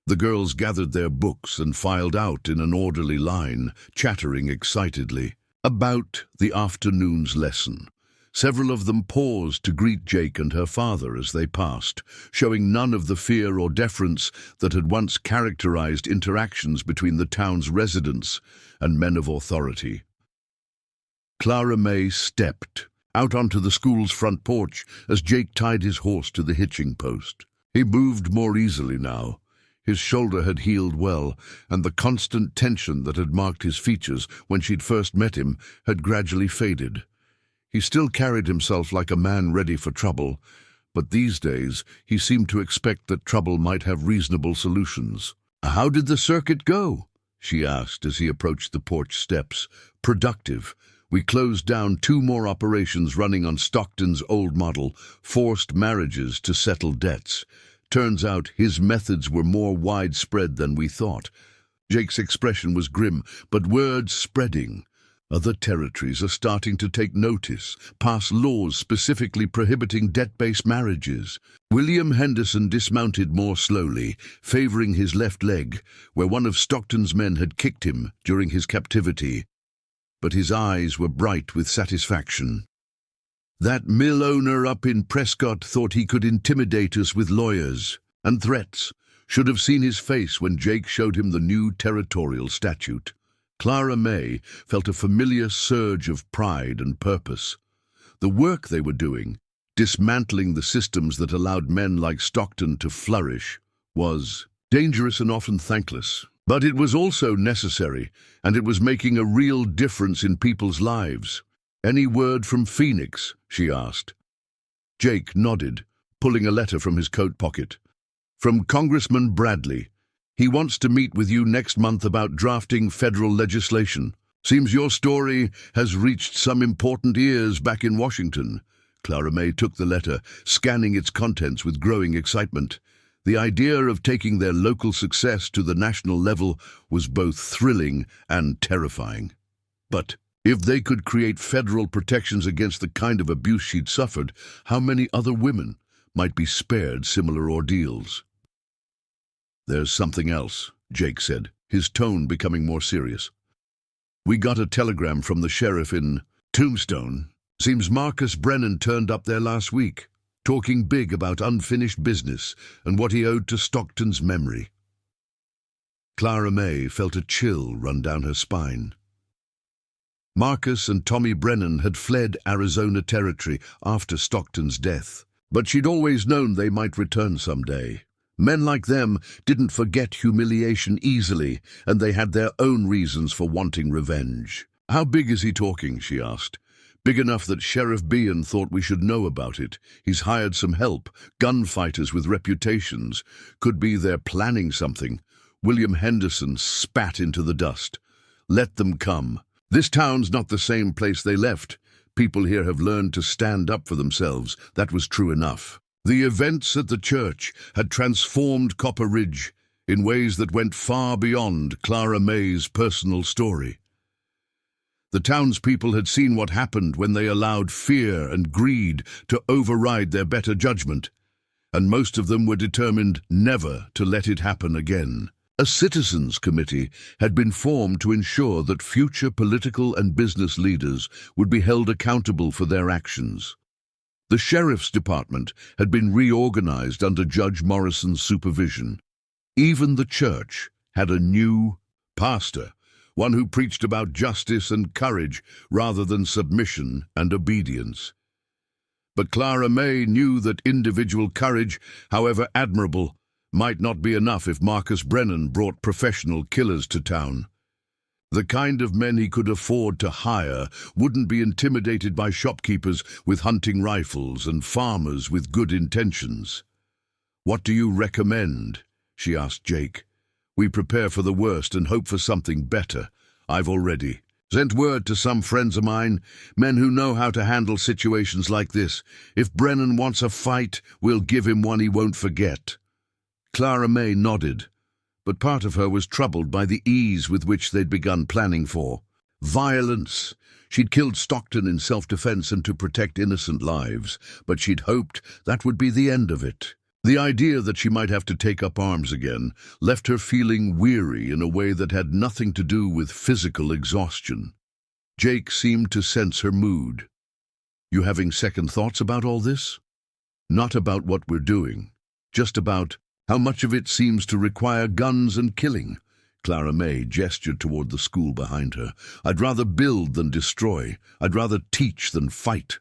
The girls gathered their books and filed out in an orderly line, chattering excitedly about the afternoon's lesson. Several of them paused to greet Jake and her father as they passed, showing none of the fear or deference that had once characterized interactions between the town's residents and men of authority. Clara May stepped out onto the school's front porch as Jake tied his horse to the hitching post. He moved more easily now. His shoulder had healed well, and the constant tension that had marked his features when she'd first met him had gradually faded. He still carried himself like a man ready for trouble, but these days he seemed to expect that trouble might have reasonable solutions. "How did the circuit go?" she asked as he approached the porch steps. "Productive. We closed down 2 more operations running on Stockton's old model, forced marriages to settle debts. Turns out his methods were more widespread than we thought." Jake's expression was grim, but words spreading. "Other territories are starting to take notice, pass laws specifically prohibiting debt-based marriages." William Henderson dismounted more slowly, favoring his left leg, where one of Stockton's men had kicked him during his captivity. But his eyes were bright with satisfaction. "That mill owner up in Prescott thought he could intimidate us with lawyers and threats. Should have seen his face when Jake showed him the new territorial statute." Clara May felt a familiar surge of pride and purpose. The work they were doing, dismantling the systems that allowed men like Stockton to flourish, was dangerous and often thankless. But it was also necessary, and it was making a real difference in people's lives. "Any word from Phoenix?" she asked. Jake nodded, pulling a letter from his coat pocket. "From Congressman Bradley. He wants to meet with you next month about drafting federal legislation. Seems your story has reached some important ears back in Washington." Clara May took the letter, scanning its contents with growing excitement. The idea of taking their local success to the national level was both thrilling and terrifying. But if they could create federal protections against the kind of abuse she'd suffered, how many other women might be spared similar ordeals? "There's something else," Jake said, his tone becoming more serious. "We got a telegram from the sheriff in Tombstone. Seems Marcus Brennan turned up there last week, talking big about unfinished business and what he owed to Stockton's memory." Clara May felt a chill run down her spine. Marcus and Tommy Brennan had fled Arizona Territory after Stockton's death, but she'd always known they might return someday. Men like them didn't forget humiliation easily, and they had their own reasons for wanting revenge. "How big is he talking?" she asked. Big enough that Sheriff Bean thought we should know about it. He's hired some help, gunfighters with reputations. Could be they're planning something. William Henderson spat into the dust. Let them come. This town's not the same place they left. People here have learned to stand up for themselves. That was true enough. The events at the church had transformed Copper Ridge in ways that went far beyond Clara May's personal story. The townspeople had seen what happened when they allowed fear and greed to override their better judgment, and most of them were determined never to let it happen again. A citizens' committee had been formed to ensure that future political and business leaders would be held accountable for their actions. The sheriff's department had been reorganized under Judge Morrison's supervision. Even the church had a new pastor, one who preached about justice and courage rather than submission and obedience. But Clara May knew that individual courage, however admirable, might not be enough if Marcus Brennan brought professional killers to town. The kind of men he could afford to hire wouldn't be intimidated by shopkeepers with hunting rifles and farmers with good intentions. "What do you recommend?" she asked Jake. "We prepare for the worst and hope for something better. I've already sent word to some friends of mine, men who know how to handle situations like this. If Brennan wants a fight, we'll give him one he won't forget." Clara May nodded, but part of her was troubled by the ease with which they'd begun planning for violence. She'd killed Stockton in self-defense and to protect innocent lives, but she'd hoped that would be the end of it. The idea that she might have to take up arms again left her feeling weary in a way that had nothing to do with physical exhaustion. Jake seemed to sense her mood. "You having second thoughts about all this?" "Not about what we're doing, just about how much of it seems to require guns and killing." Clara May gestured toward the school behind her. "I'd rather build than destroy. I'd rather teach than fight."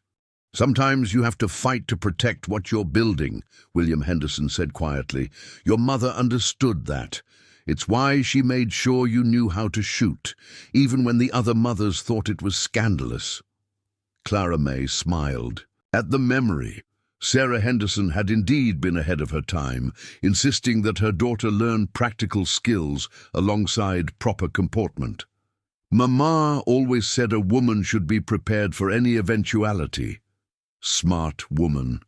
"Sometimes you have to fight to protect what you're building," William Henderson said quietly. "Your mother understood that. It's why she made sure you knew how to shoot, even when the other mothers thought it was scandalous." Clara May smiled at the memory. Sarah Henderson had indeed been ahead of her time, insisting that her daughter learn practical skills alongside proper comportment. "Mama always said a woman should be prepared for any eventuality." Smart woman.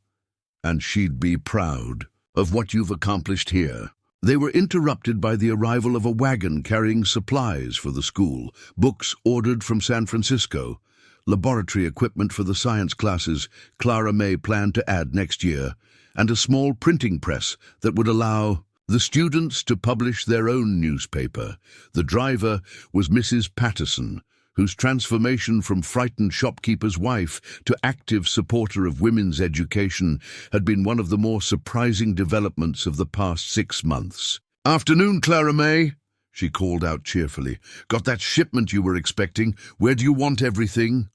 "And she'd be proud of what you've accomplished here." They were interrupted by the arrival of a wagon carrying supplies for the school, books ordered from San Francisco, laboratory equipment for the science classes Clara May planned to add next year, and a small printing press that would allow the students to publish their own newspaper. The driver was Mrs. Patterson, whose transformation from frightened shopkeeper's wife to active supporter of women's education had been one of the more surprising developments of the past 6 months. "Afternoon, Clara May," she called out cheerfully. "Got that shipment you were expecting? Where do you want everything?"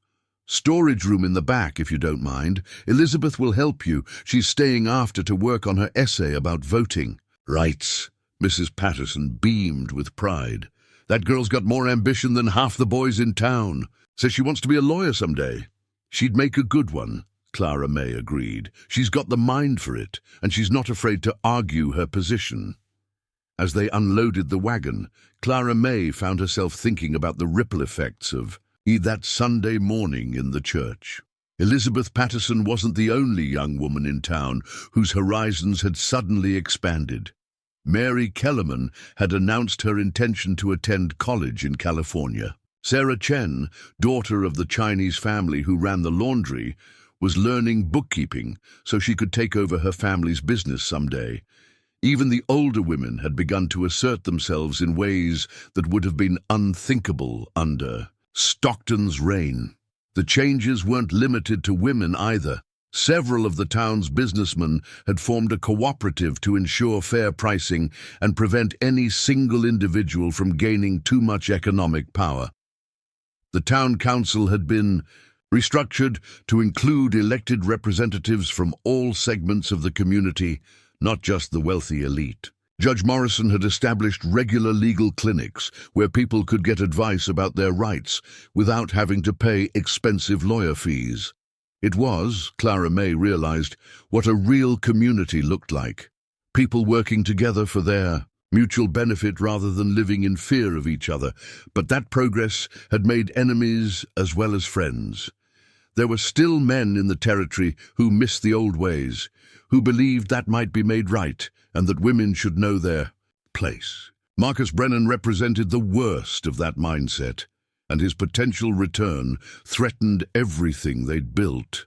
"Storage room in the back, if you don't mind. Elizabeth will help you. She's staying after to work on her essay about voting." "Rights." Mrs. Patterson beamed with pride. "That girl's got more ambition than half the boys in town. Says she wants to be a lawyer someday." "She'd make a good one," Clara May agreed. "She's got the mind for it, and she's not afraid to argue her position." As they unloaded the wagon, Clara May found herself thinking about the ripple effects of that Sunday morning in the church. Elizabeth Patterson wasn't the only young woman in town whose horizons had suddenly expanded. Mary Kellerman had announced her intention to attend college in California. Sarah Chen, daughter of the Chinese family who ran the laundry, was learning bookkeeping so she could take over her family's business someday. Even the older women had begun to assert themselves in ways that would have been unthinkable under Stockton's reign. The changes weren't limited to women either. Several of the town's businessmen had formed a cooperative to ensure fair pricing and prevent any single individual from gaining too much economic power. The town council had been restructured to include elected representatives from all segments of the community, not just the wealthy elite. Judge Morrison had established regular legal clinics where people could get advice about their rights without having to pay expensive lawyer fees. It was, Clara May realized, what a real community looked like. People working together for their mutual benefit rather than living in fear of each other. But that progress had made enemies as well as friends. There were still men in the territory who missed the old ways, who believed that might be made right and that women should know their place. Marcus Brennan represented the worst of that mindset, and his potential return threatened everything they'd built.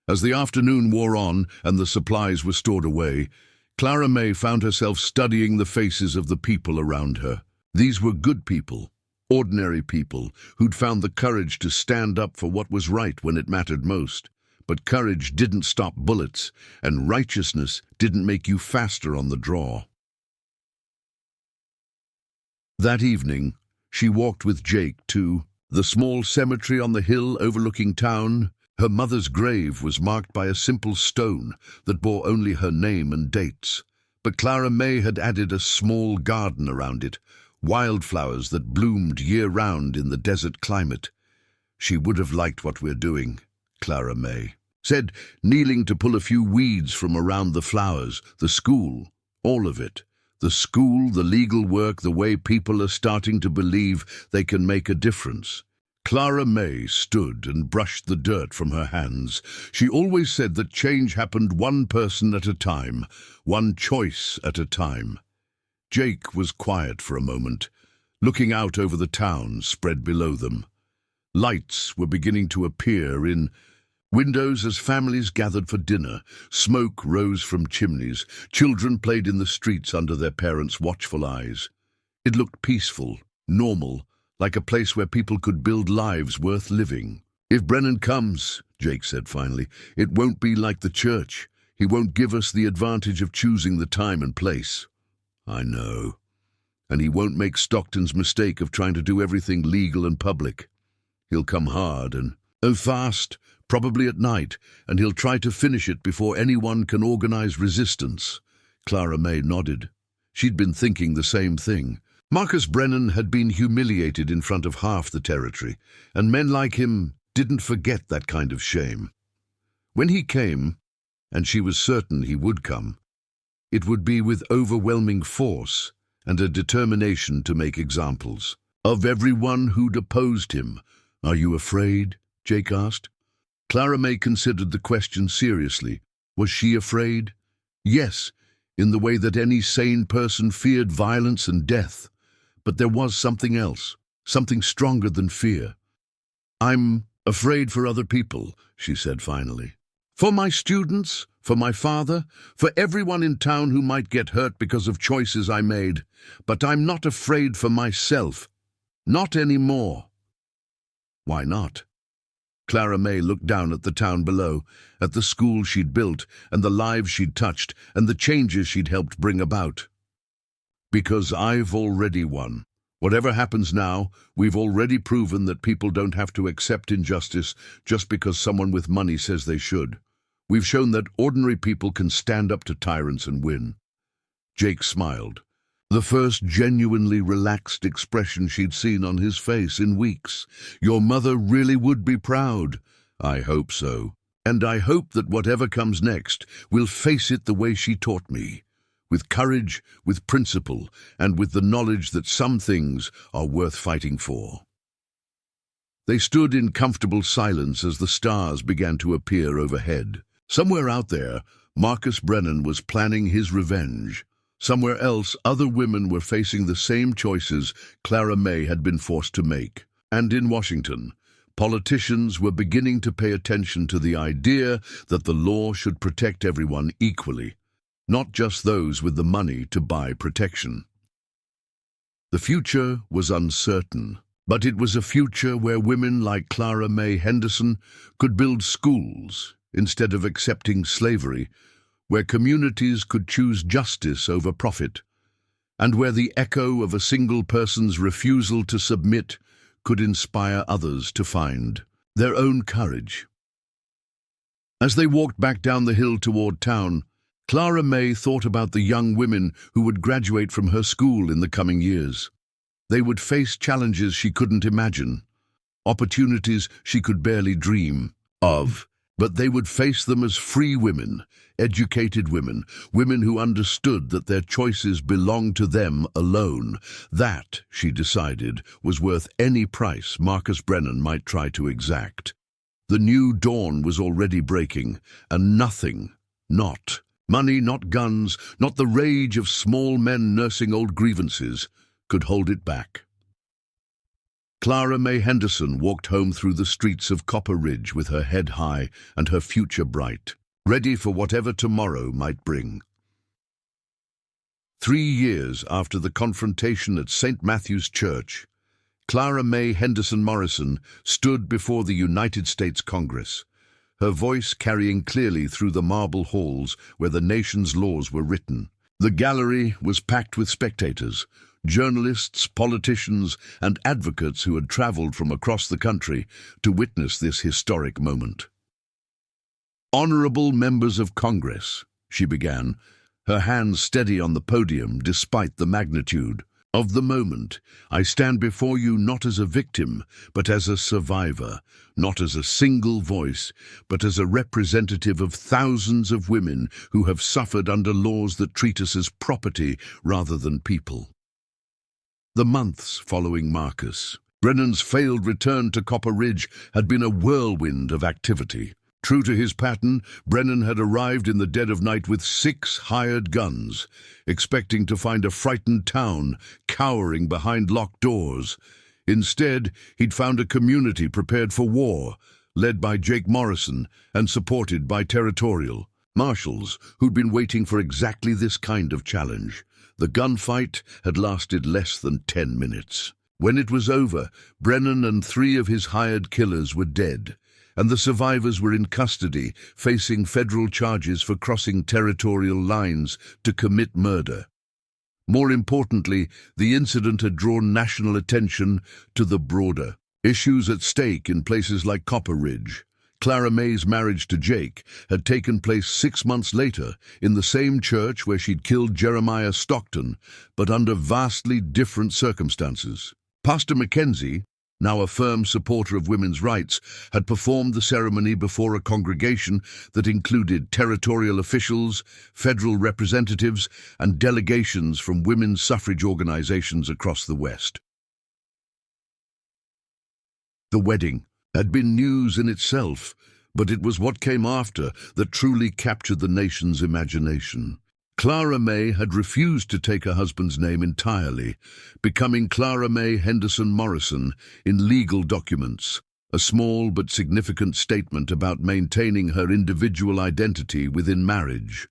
As the afternoon wore on and the supplies were stored away, Clara May found herself studying the faces of the people around her. These were good people, ordinary people, who'd found the courage to stand up for what was right when it mattered most. But courage didn't stop bullets, and righteousness didn't make you faster on the draw. That evening, she walked with Jake to the small cemetery on the hill overlooking town. Her mother's grave was marked by a simple stone that bore only her name and dates. But Clara May had added a small garden around it, wildflowers that bloomed year-round in the desert climate. She would have liked what we're doing, Clara May said, kneeling to pull a few weeds from around the flowers. The school, all of it. The school, the legal work, the way people are starting to believe they can make a difference. Clara May stood and brushed the dirt from her hands. She always said that change happened one person at a time, one choice at a time. Jake was quiet for a moment, looking out over the town spread below them. Lights were beginning to appear in windows as families gathered for dinner. Smoke rose from chimneys. Children played in the streets under their parents' watchful eyes. It looked peaceful, normal, like a place where people could build lives worth living. "If Brennan comes," Jake said finally, "it won't be like the church. He won't give us the advantage of choosing the time and place." "I know. And he won't make Stockton's mistake of trying to do everything legal and public. He'll come hard and fast, probably at night, and he'll try to finish it before anyone can organize resistance." Clara May nodded. She'd been thinking the same thing. Marcus Brennan had been humiliated in front of half the territory, and men like him didn't forget that kind of shame. When he came, and she was certain he would come, it would be with overwhelming force and a determination to make examples of everyone who'd opposed him. "Are you afraid?" Jake asked. Clara May considered the question seriously. Was she afraid? Yes, in the way that any sane person feared violence and death. But there was something else, something stronger than fear. "I'm afraid for other people," she said finally. "For my students, for my father, for everyone in town who might get hurt because of choices I made. But I'm not afraid for myself. Not anymore." "Why not?" Clara May looked down at the town below, at the school she'd built, and the lives she'd touched, and the changes she'd helped bring about. "Because I've already won. Whatever happens now, we've already proven that people don't have to accept injustice just because someone with money says they should. We've shown that ordinary people can stand up to tyrants and win." Jake smiled, the first genuinely relaxed expression she'd seen on his face in weeks. "Your mother really would be proud." "I hope so. And I hope that whatever comes next, we'll face it the way she taught me. With courage, with principle, and with the knowledge that some things are worth fighting for." They stood in comfortable silence as the stars began to appear overhead. Somewhere out there, Marcus Brennan was planning his revenge. Somewhere else, other women were facing the same choices Clara May had been forced to make. And in Washington, politicians were beginning to pay attention to the idea that the law should protect everyone equally, not just those with the money to buy protection. The future was uncertain, but it was a future where women like Clara May Henderson could build schools instead of accepting slavery, where communities could choose justice over profit, and where the echo of a single person's refusal to submit could inspire others to find their own courage. As they walked back down the hill toward town, Clara May thought about the young women who would graduate from her school in the coming years. They would face challenges she couldn't imagine, opportunities she could barely dream of, but they would face them as free women, educated women, women who understood that their choices belonged to them alone. That, she decided, was worth any price Marcus Brennan might try to exact. The new dawn was already breaking, and nothing, not money, not guns, not the rage of small men nursing old grievances, could hold it back. Clara May Henderson walked home through the streets of Copper Ridge with her head high and her future bright, ready for whatever tomorrow might bring. 3 years after the confrontation at St. Matthew's Church, Clara May Henderson Morrison stood before the United States Congress, her voice carrying clearly through the marble halls where the nation's laws were written. The gallery was packed with spectators, journalists, politicians, and advocates who had traveled from across the country to witness this historic moment. "Honorable members of Congress," she began, her hands steady on the podium despite the magnitude of the moment, "I stand before you not as a victim, but as a survivor, not as a single voice, but as a representative of thousands of women who have suffered under laws that treat us as property rather than people." The months following Marcus Brennan's failed return to Copper Ridge had been a whirlwind of activity. True to his pattern, Brennan had arrived in the dead of night with 6 hired guns, expecting to find a frightened town cowering behind locked doors. Instead, he'd found a community prepared for war, led by Jake Morrison and supported by territorial marshals who'd been waiting for exactly this kind of challenge. The gunfight had lasted less than 10 minutes. When it was over, Brennan and 3 of his hired killers were dead, and the survivors were in custody, facing federal charges for crossing territorial lines to commit murder. More importantly, the incident had drawn national attention to the broader issues at stake in places like Copper Ridge. Clara May's marriage to Jake had taken place 6 months later in the same church where she'd killed Jeremiah Stockton, but under vastly different circumstances. Pastor Mackenzie, now a firm supporter of women's rights, had performed the ceremony before a congregation that included territorial officials, federal representatives, and delegations from women's suffrage organizations across the West. The wedding had been news in itself, but it was what came after that truly captured the nation's imagination. Clara May had refused to take her husband's name entirely, becoming Clara May Henderson Morrison in legal documents, a small but significant statement about maintaining her individual identity within marriage.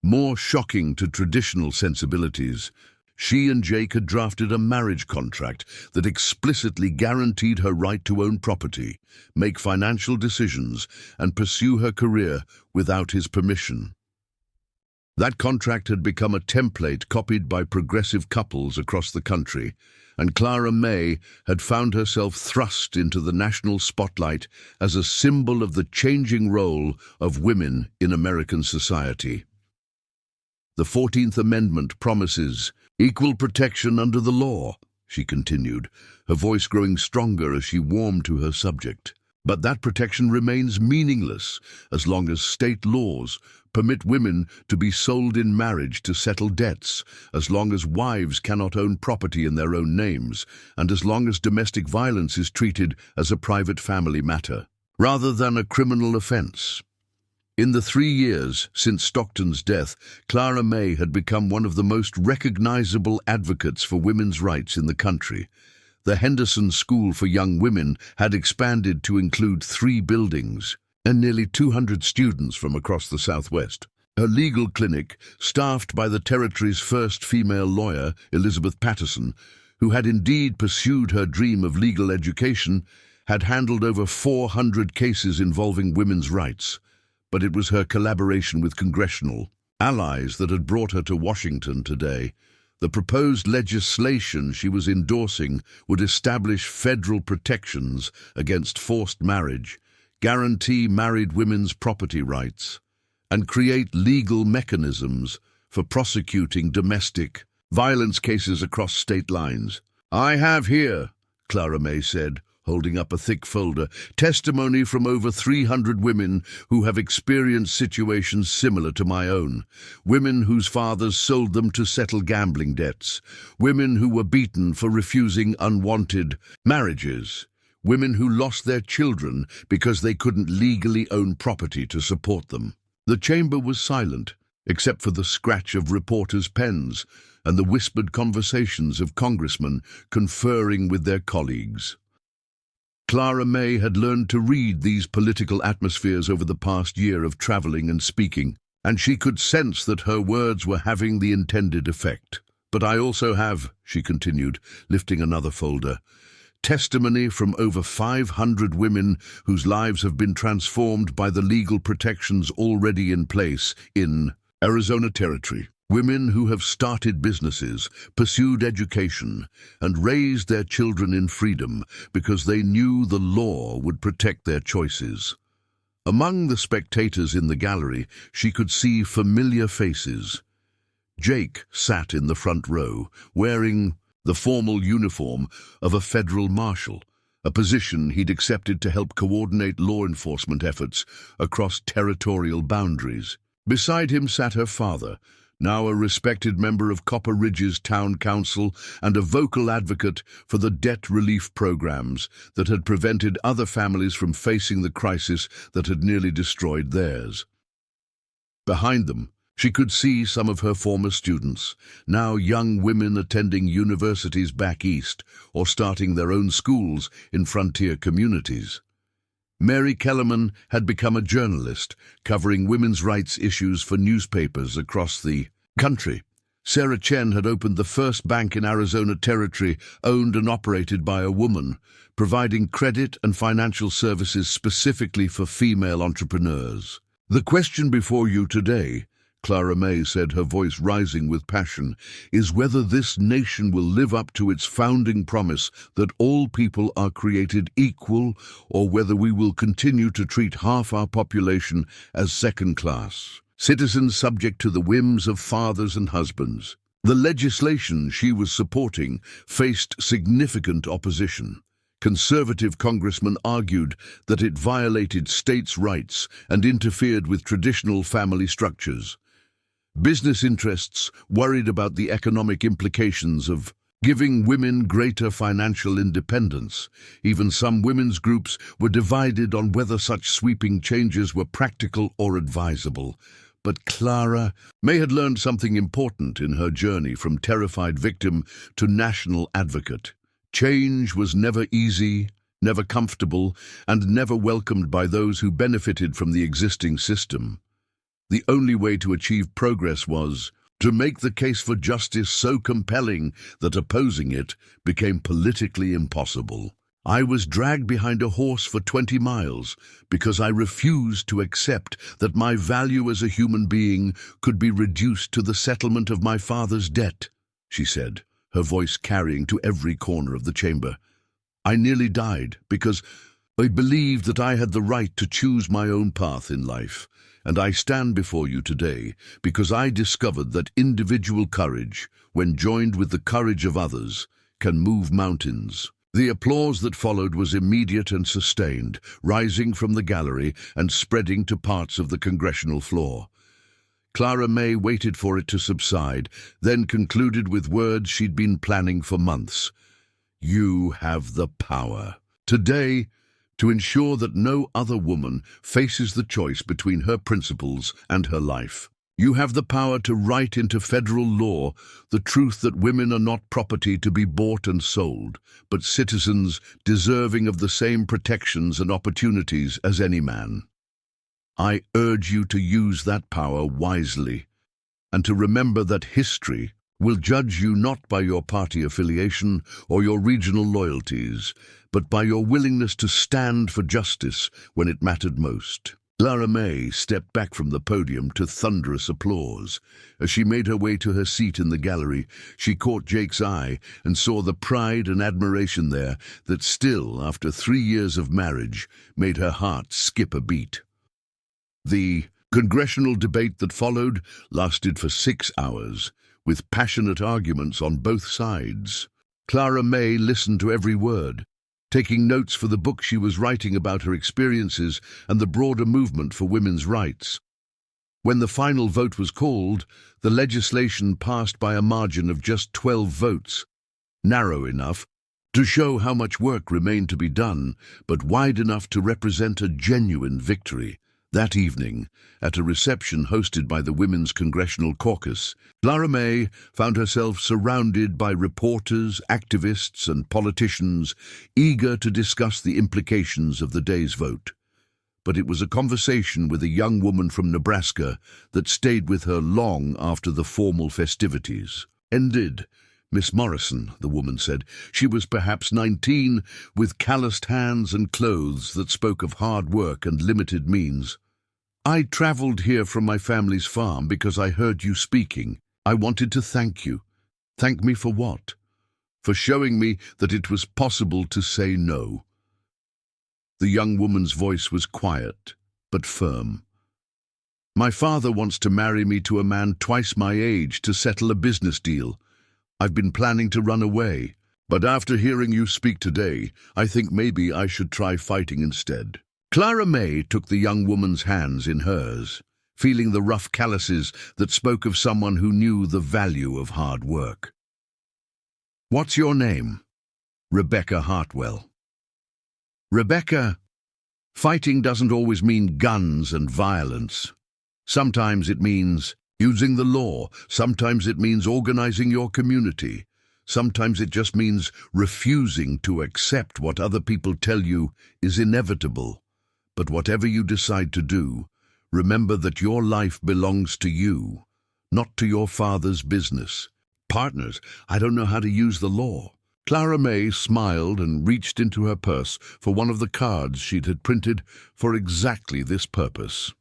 More shocking to traditional sensibilities, she and Jake had drafted a marriage contract that explicitly guaranteed her right to own property, make financial decisions, and pursue her career without his permission. That contract had become a template copied by progressive couples across the country, and Clara May had found herself thrust into the national spotlight as a symbol of the changing role of women in American society. The 14th Amendment promises equal protection under the law, she continued, her voice growing stronger as she warmed to her subject. But that protection remains meaningless as long as state laws permit women to be sold in marriage to settle debts, as long as wives cannot own property in their own names, and as long as domestic violence is treated as a private family matter, rather than a criminal offense. In the 3 years since Stockton's death, Clara May had become one of the most recognizable advocates for women's rights in the country. The Henderson School for Young Women had expanded to include 3 buildings and nearly 200 students from across the Southwest. Her legal clinic, staffed by the territory's first female lawyer, Elizabeth Patterson, who had indeed pursued her dream of legal education, had handled over 400 cases involving women's rights. But it was her collaboration with congressional allies that had brought her to Washington today. The proposed legislation she was endorsing would establish federal protections against forced marriage, guarantee married women's property rights, and create legal mechanisms for prosecuting domestic violence cases across state lines. "I have here," Clara May said, holding up a thick folder, "testimony from over 300 women who have experienced situations similar to my own. Women whose fathers sold them to settle gambling debts. Women who were beaten for refusing unwanted marriages. Women who lost their children because they couldn't legally own property to support them." The chamber was silent, except for the scratch of reporters' pens and the whispered conversations of congressmen conferring with their colleagues. Clara May had learned to read these political atmospheres over the past year of traveling and speaking, and she could sense that her words were having the intended effect. "But I also have," she continued, lifting another folder, "testimony from over 500 women whose lives have been transformed by the legal protections already in place in Arizona Territory. Women who have started businesses, pursued education, and raised their children in freedom because they knew the law would protect their choices." Among the spectators in the gallery, she could see familiar faces. Jake sat in the front row, wearing the formal uniform of a federal marshal, a position he'd accepted to help coordinate law enforcement efforts across territorial boundaries. Beside him sat her father, now a respected member of Copper Ridge's town council and a vocal advocate for the debt relief programs that had prevented other families from facing the crisis that had nearly destroyed theirs. Behind them, she could see some of her former students, now young women attending universities back east or starting their own schools in frontier communities. Mary Kellerman had become a journalist, covering women's rights issues for newspapers across the country. Sarah Chen had opened the first bank in Arizona Territory, owned and operated by a woman, providing credit and financial services specifically for female entrepreneurs. "The question before you today," Clara May said, her voice rising with passion, "is whether this nation will live up to its founding promise that all people are created equal, or whether we will continue to treat half our population as second-class citizens subject to the whims of fathers and husbands." The legislation she was supporting faced significant opposition. Conservative congressmen argued that it violated states' rights and interfered with traditional family structures. Business interests worried about the economic implications of giving women greater financial independence. Even some women's groups were divided on whether such sweeping changes were practical or advisable. But Clara May had learned something important in her journey from terrified victim to national advocate. Change was never easy, never comfortable, and never welcomed by those who benefited from the existing system. The only way to achieve progress was to make the case for justice so compelling that opposing it became politically impossible. "I was dragged behind a horse for 20 miles because I refused to accept that my value as a human being could be reduced to the settlement of my father's debt," she said, her voice carrying to every corner of the chamber. "I nearly died because I believed that I had the right to choose my own path in life. And I stand before you today because I discovered that individual courage, when joined with the courage of others, can move mountains." The applause that followed was immediate and sustained, rising from the gallery and spreading to parts of the congressional floor. Clara May waited for it to subside, then concluded with words she'd been planning for months. "You have the power today to ensure that no other woman faces the choice between her principles and her life. You have the power to write into federal law the truth that women are not property to be bought and sold, but citizens deserving of the same protections and opportunities as any man. I urge you to use that power wisely, and to remember that history will judge you not by your party affiliation or your regional loyalties, but by your willingness to stand for justice when it mattered most." Clara May stepped back from the podium to thunderous applause. As she made her way to her seat in the gallery, she caught Jake's eye and saw the pride and admiration there that still, after 3 years of marriage, made her heart skip a beat. The Congressional debate that followed lasted for 6 hours, with passionate arguments on both sides. Clara May listened to every word, taking notes for the book she was writing about her experiences and the broader movement for women's rights. When the final vote was called, the legislation passed by a margin of just 12 votes, narrow enough to show how much work remained to be done, but wide enough to represent a genuine victory. That evening, at a reception hosted by the Women's Congressional Caucus, Clara May found herself surrounded by reporters, activists, and politicians eager to discuss the implications of the day's vote. But it was a conversation with a young woman from Nebraska that stayed with her long after the formal festivities ended. Miss Morrison, the woman said. She was perhaps 19, with calloused hands and clothes that spoke of hard work and limited means. I traveled here from my family's farm because I heard you speaking. I wanted to thank you. Thank me for what? For showing me that it was possible to say no. The young woman's voice was quiet, but firm. My father wants to marry me to a man twice my age to settle a business deal. I've been planning to run away, but after hearing you speak today, I think maybe I should try fighting instead. Clara May took the young woman's hands in hers, feeling the rough calluses that spoke of someone who knew the value of hard work. What's your name? Rebecca Hartwell. Rebecca, fighting doesn't always mean guns and violence. Sometimes it means using the law. Sometimes it means organizing your community. Sometimes it just means refusing to accept what other people tell you is inevitable. But whatever you decide to do, remember that your life belongs to you, not to your father's business. Partners, I don't know how to use the law. Clara May smiled and reached into her purse for one of the cards she'd had printed for exactly this purpose.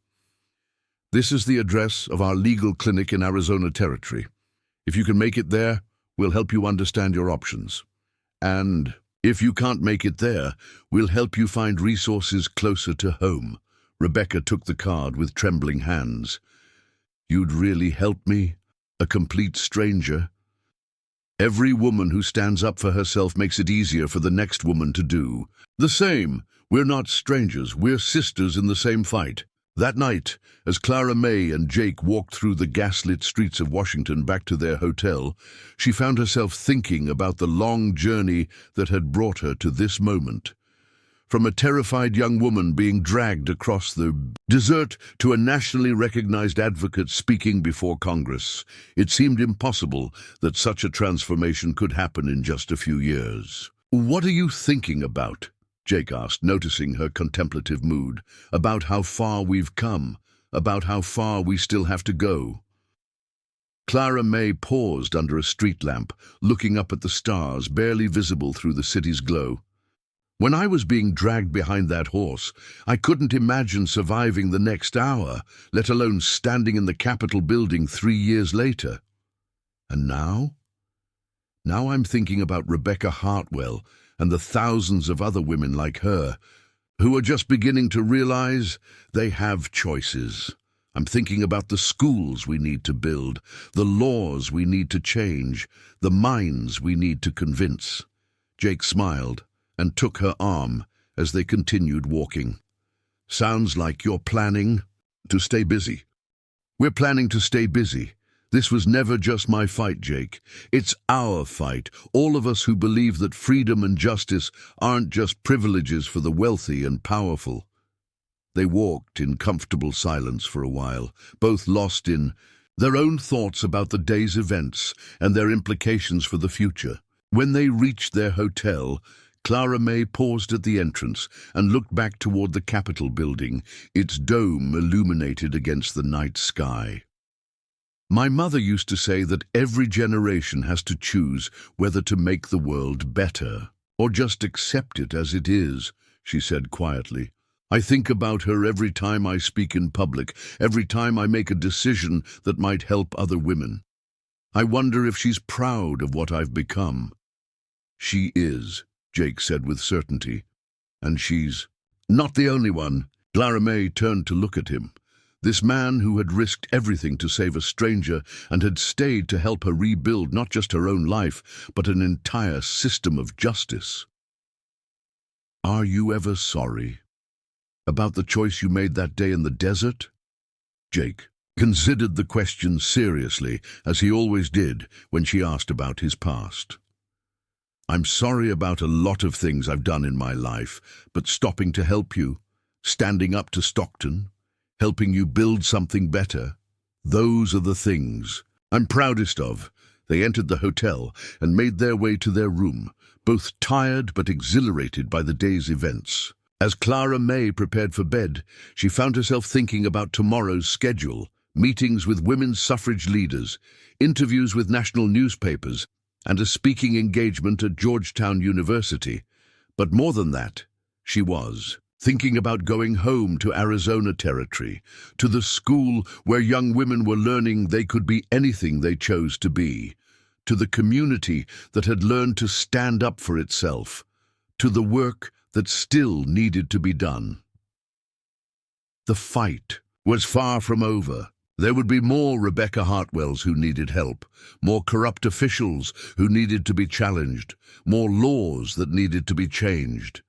This is the address of our legal clinic in Arizona Territory. If you can make it there, we'll help you understand your options. And if you can't make it there, we'll help you find resources closer to home. Rebecca took the card with trembling hands. You'd really help me? A complete stranger? Every woman who stands up for herself makes it easier for the next woman to do the same. We're not strangers, we're sisters in the same fight. That night, as Clara May and Jake walked through the gaslit streets of Washington back to their hotel, she found herself thinking about the long journey that had brought her to this moment. From a terrified young woman being dragged across the desert to a nationally recognized advocate speaking before Congress, it seemed impossible that such a transformation could happen in just a few years. What are you thinking about? Jake asked, noticing her contemplative mood. About how far we've come, about how far we still have to go. Clara May paused under a street lamp, looking up at the stars barely visible through the city's glow. When I was being dragged behind that horse, I couldn't imagine surviving the next hour, let alone standing in the Capitol building 3 years later. And now? Now I'm thinking about Rebecca Hartwell and the thousands of other women like her who are just beginning to realize they have choices. I'm thinking about the schools we need to build, the laws we need to change, the minds we need to convince. Jake smiled and took her arm as they continued walking. Sounds like you're planning to stay busy. We're planning to stay busy. This was never just my fight, Jake. It's our fight, all of us who believe that freedom and justice aren't just privileges for the wealthy and powerful. They walked in comfortable silence for a while, both lost in their own thoughts about the day's events and their implications for the future. When they reached their hotel, Clara May paused at the entrance and looked back toward the Capitol building, its dome illuminated against the night sky. My mother used to say that every generation has to choose whether to make the world better or just accept it as it is, she said quietly. I think about her every time I speak in public, every time I make a decision that might help other women. I wonder if she's proud of what I've become. She is, Jake said with certainty. And she's not the only one. Clara May turned to look at him. This man who had risked everything to save a stranger and had stayed to help her rebuild not just her own life, but an entire system of justice. Are you ever sorry about the choice you made that day in the desert? Jake considered the question seriously, as he always did when she asked about his past. I'm sorry about a lot of things I've done in my life, but stopping to help you, standing up to Stockton, helping you build something better, those are the things I'm proudest of. They entered the hotel and made their way to their room, both tired but exhilarated by the day's events. As Clara May prepared for bed, she found herself thinking about tomorrow's schedule, meetings with women's suffrage leaders, interviews with national newspapers, and a speaking engagement at Georgetown University. But more than that, she was thinking about going home to Arizona Territory, to the school where young women were learning they could be anything they chose to be, to the community that had learned to stand up for itself, to the work that still needed to be done. The fight was far from over. There would be more Rebecca Hartwells who needed help, more corrupt officials who needed to be challenged, more laws that needed to be changed.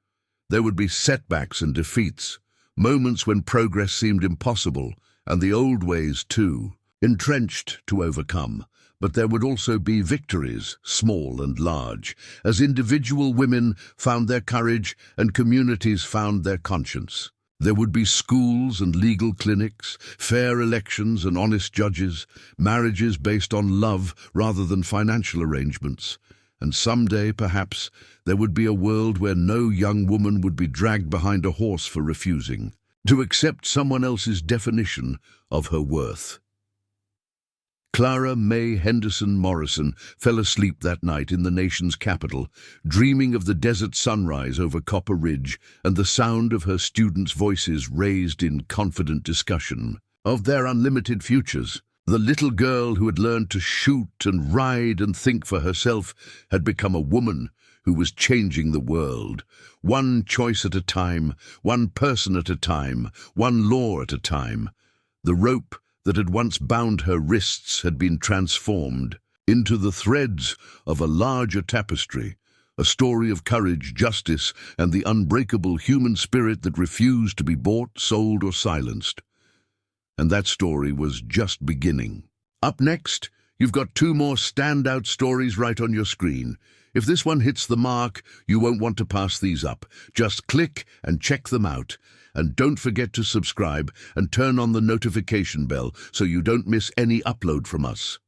There would be setbacks and defeats, moments when progress seemed impossible, and the old ways too, entrenched to overcome. But there would also be victories, small and large, as individual women found their courage and communities found their conscience. There would be schools and legal clinics, fair elections and honest judges, marriages based on love rather than financial arrangements. And someday, perhaps, there would be a world where no young woman would be dragged behind a horse for refusing to accept someone else's definition of her worth. Clara May Henderson Morrison fell asleep that night in the nation's capital, dreaming of the desert sunrise over Copper Ridge and the sound of her students' voices raised in confident discussion of their unlimited futures. The little girl who had learned to shoot and ride and think for herself had become a woman who was changing the world, one choice at a time, one person at a time, one law at a time. The rope that had once bound her wrists had been transformed into the threads of a larger tapestry, a story of courage, justice, and the unbreakable human spirit that refused to be bought, sold, or silenced. And that story was just beginning. Up next, you've got two more standout stories right on your screen. If this one hits the mark, you won't want to pass these up. Just click and check them out. And don't forget to subscribe and turn on the notification bell so you don't miss any upload from us.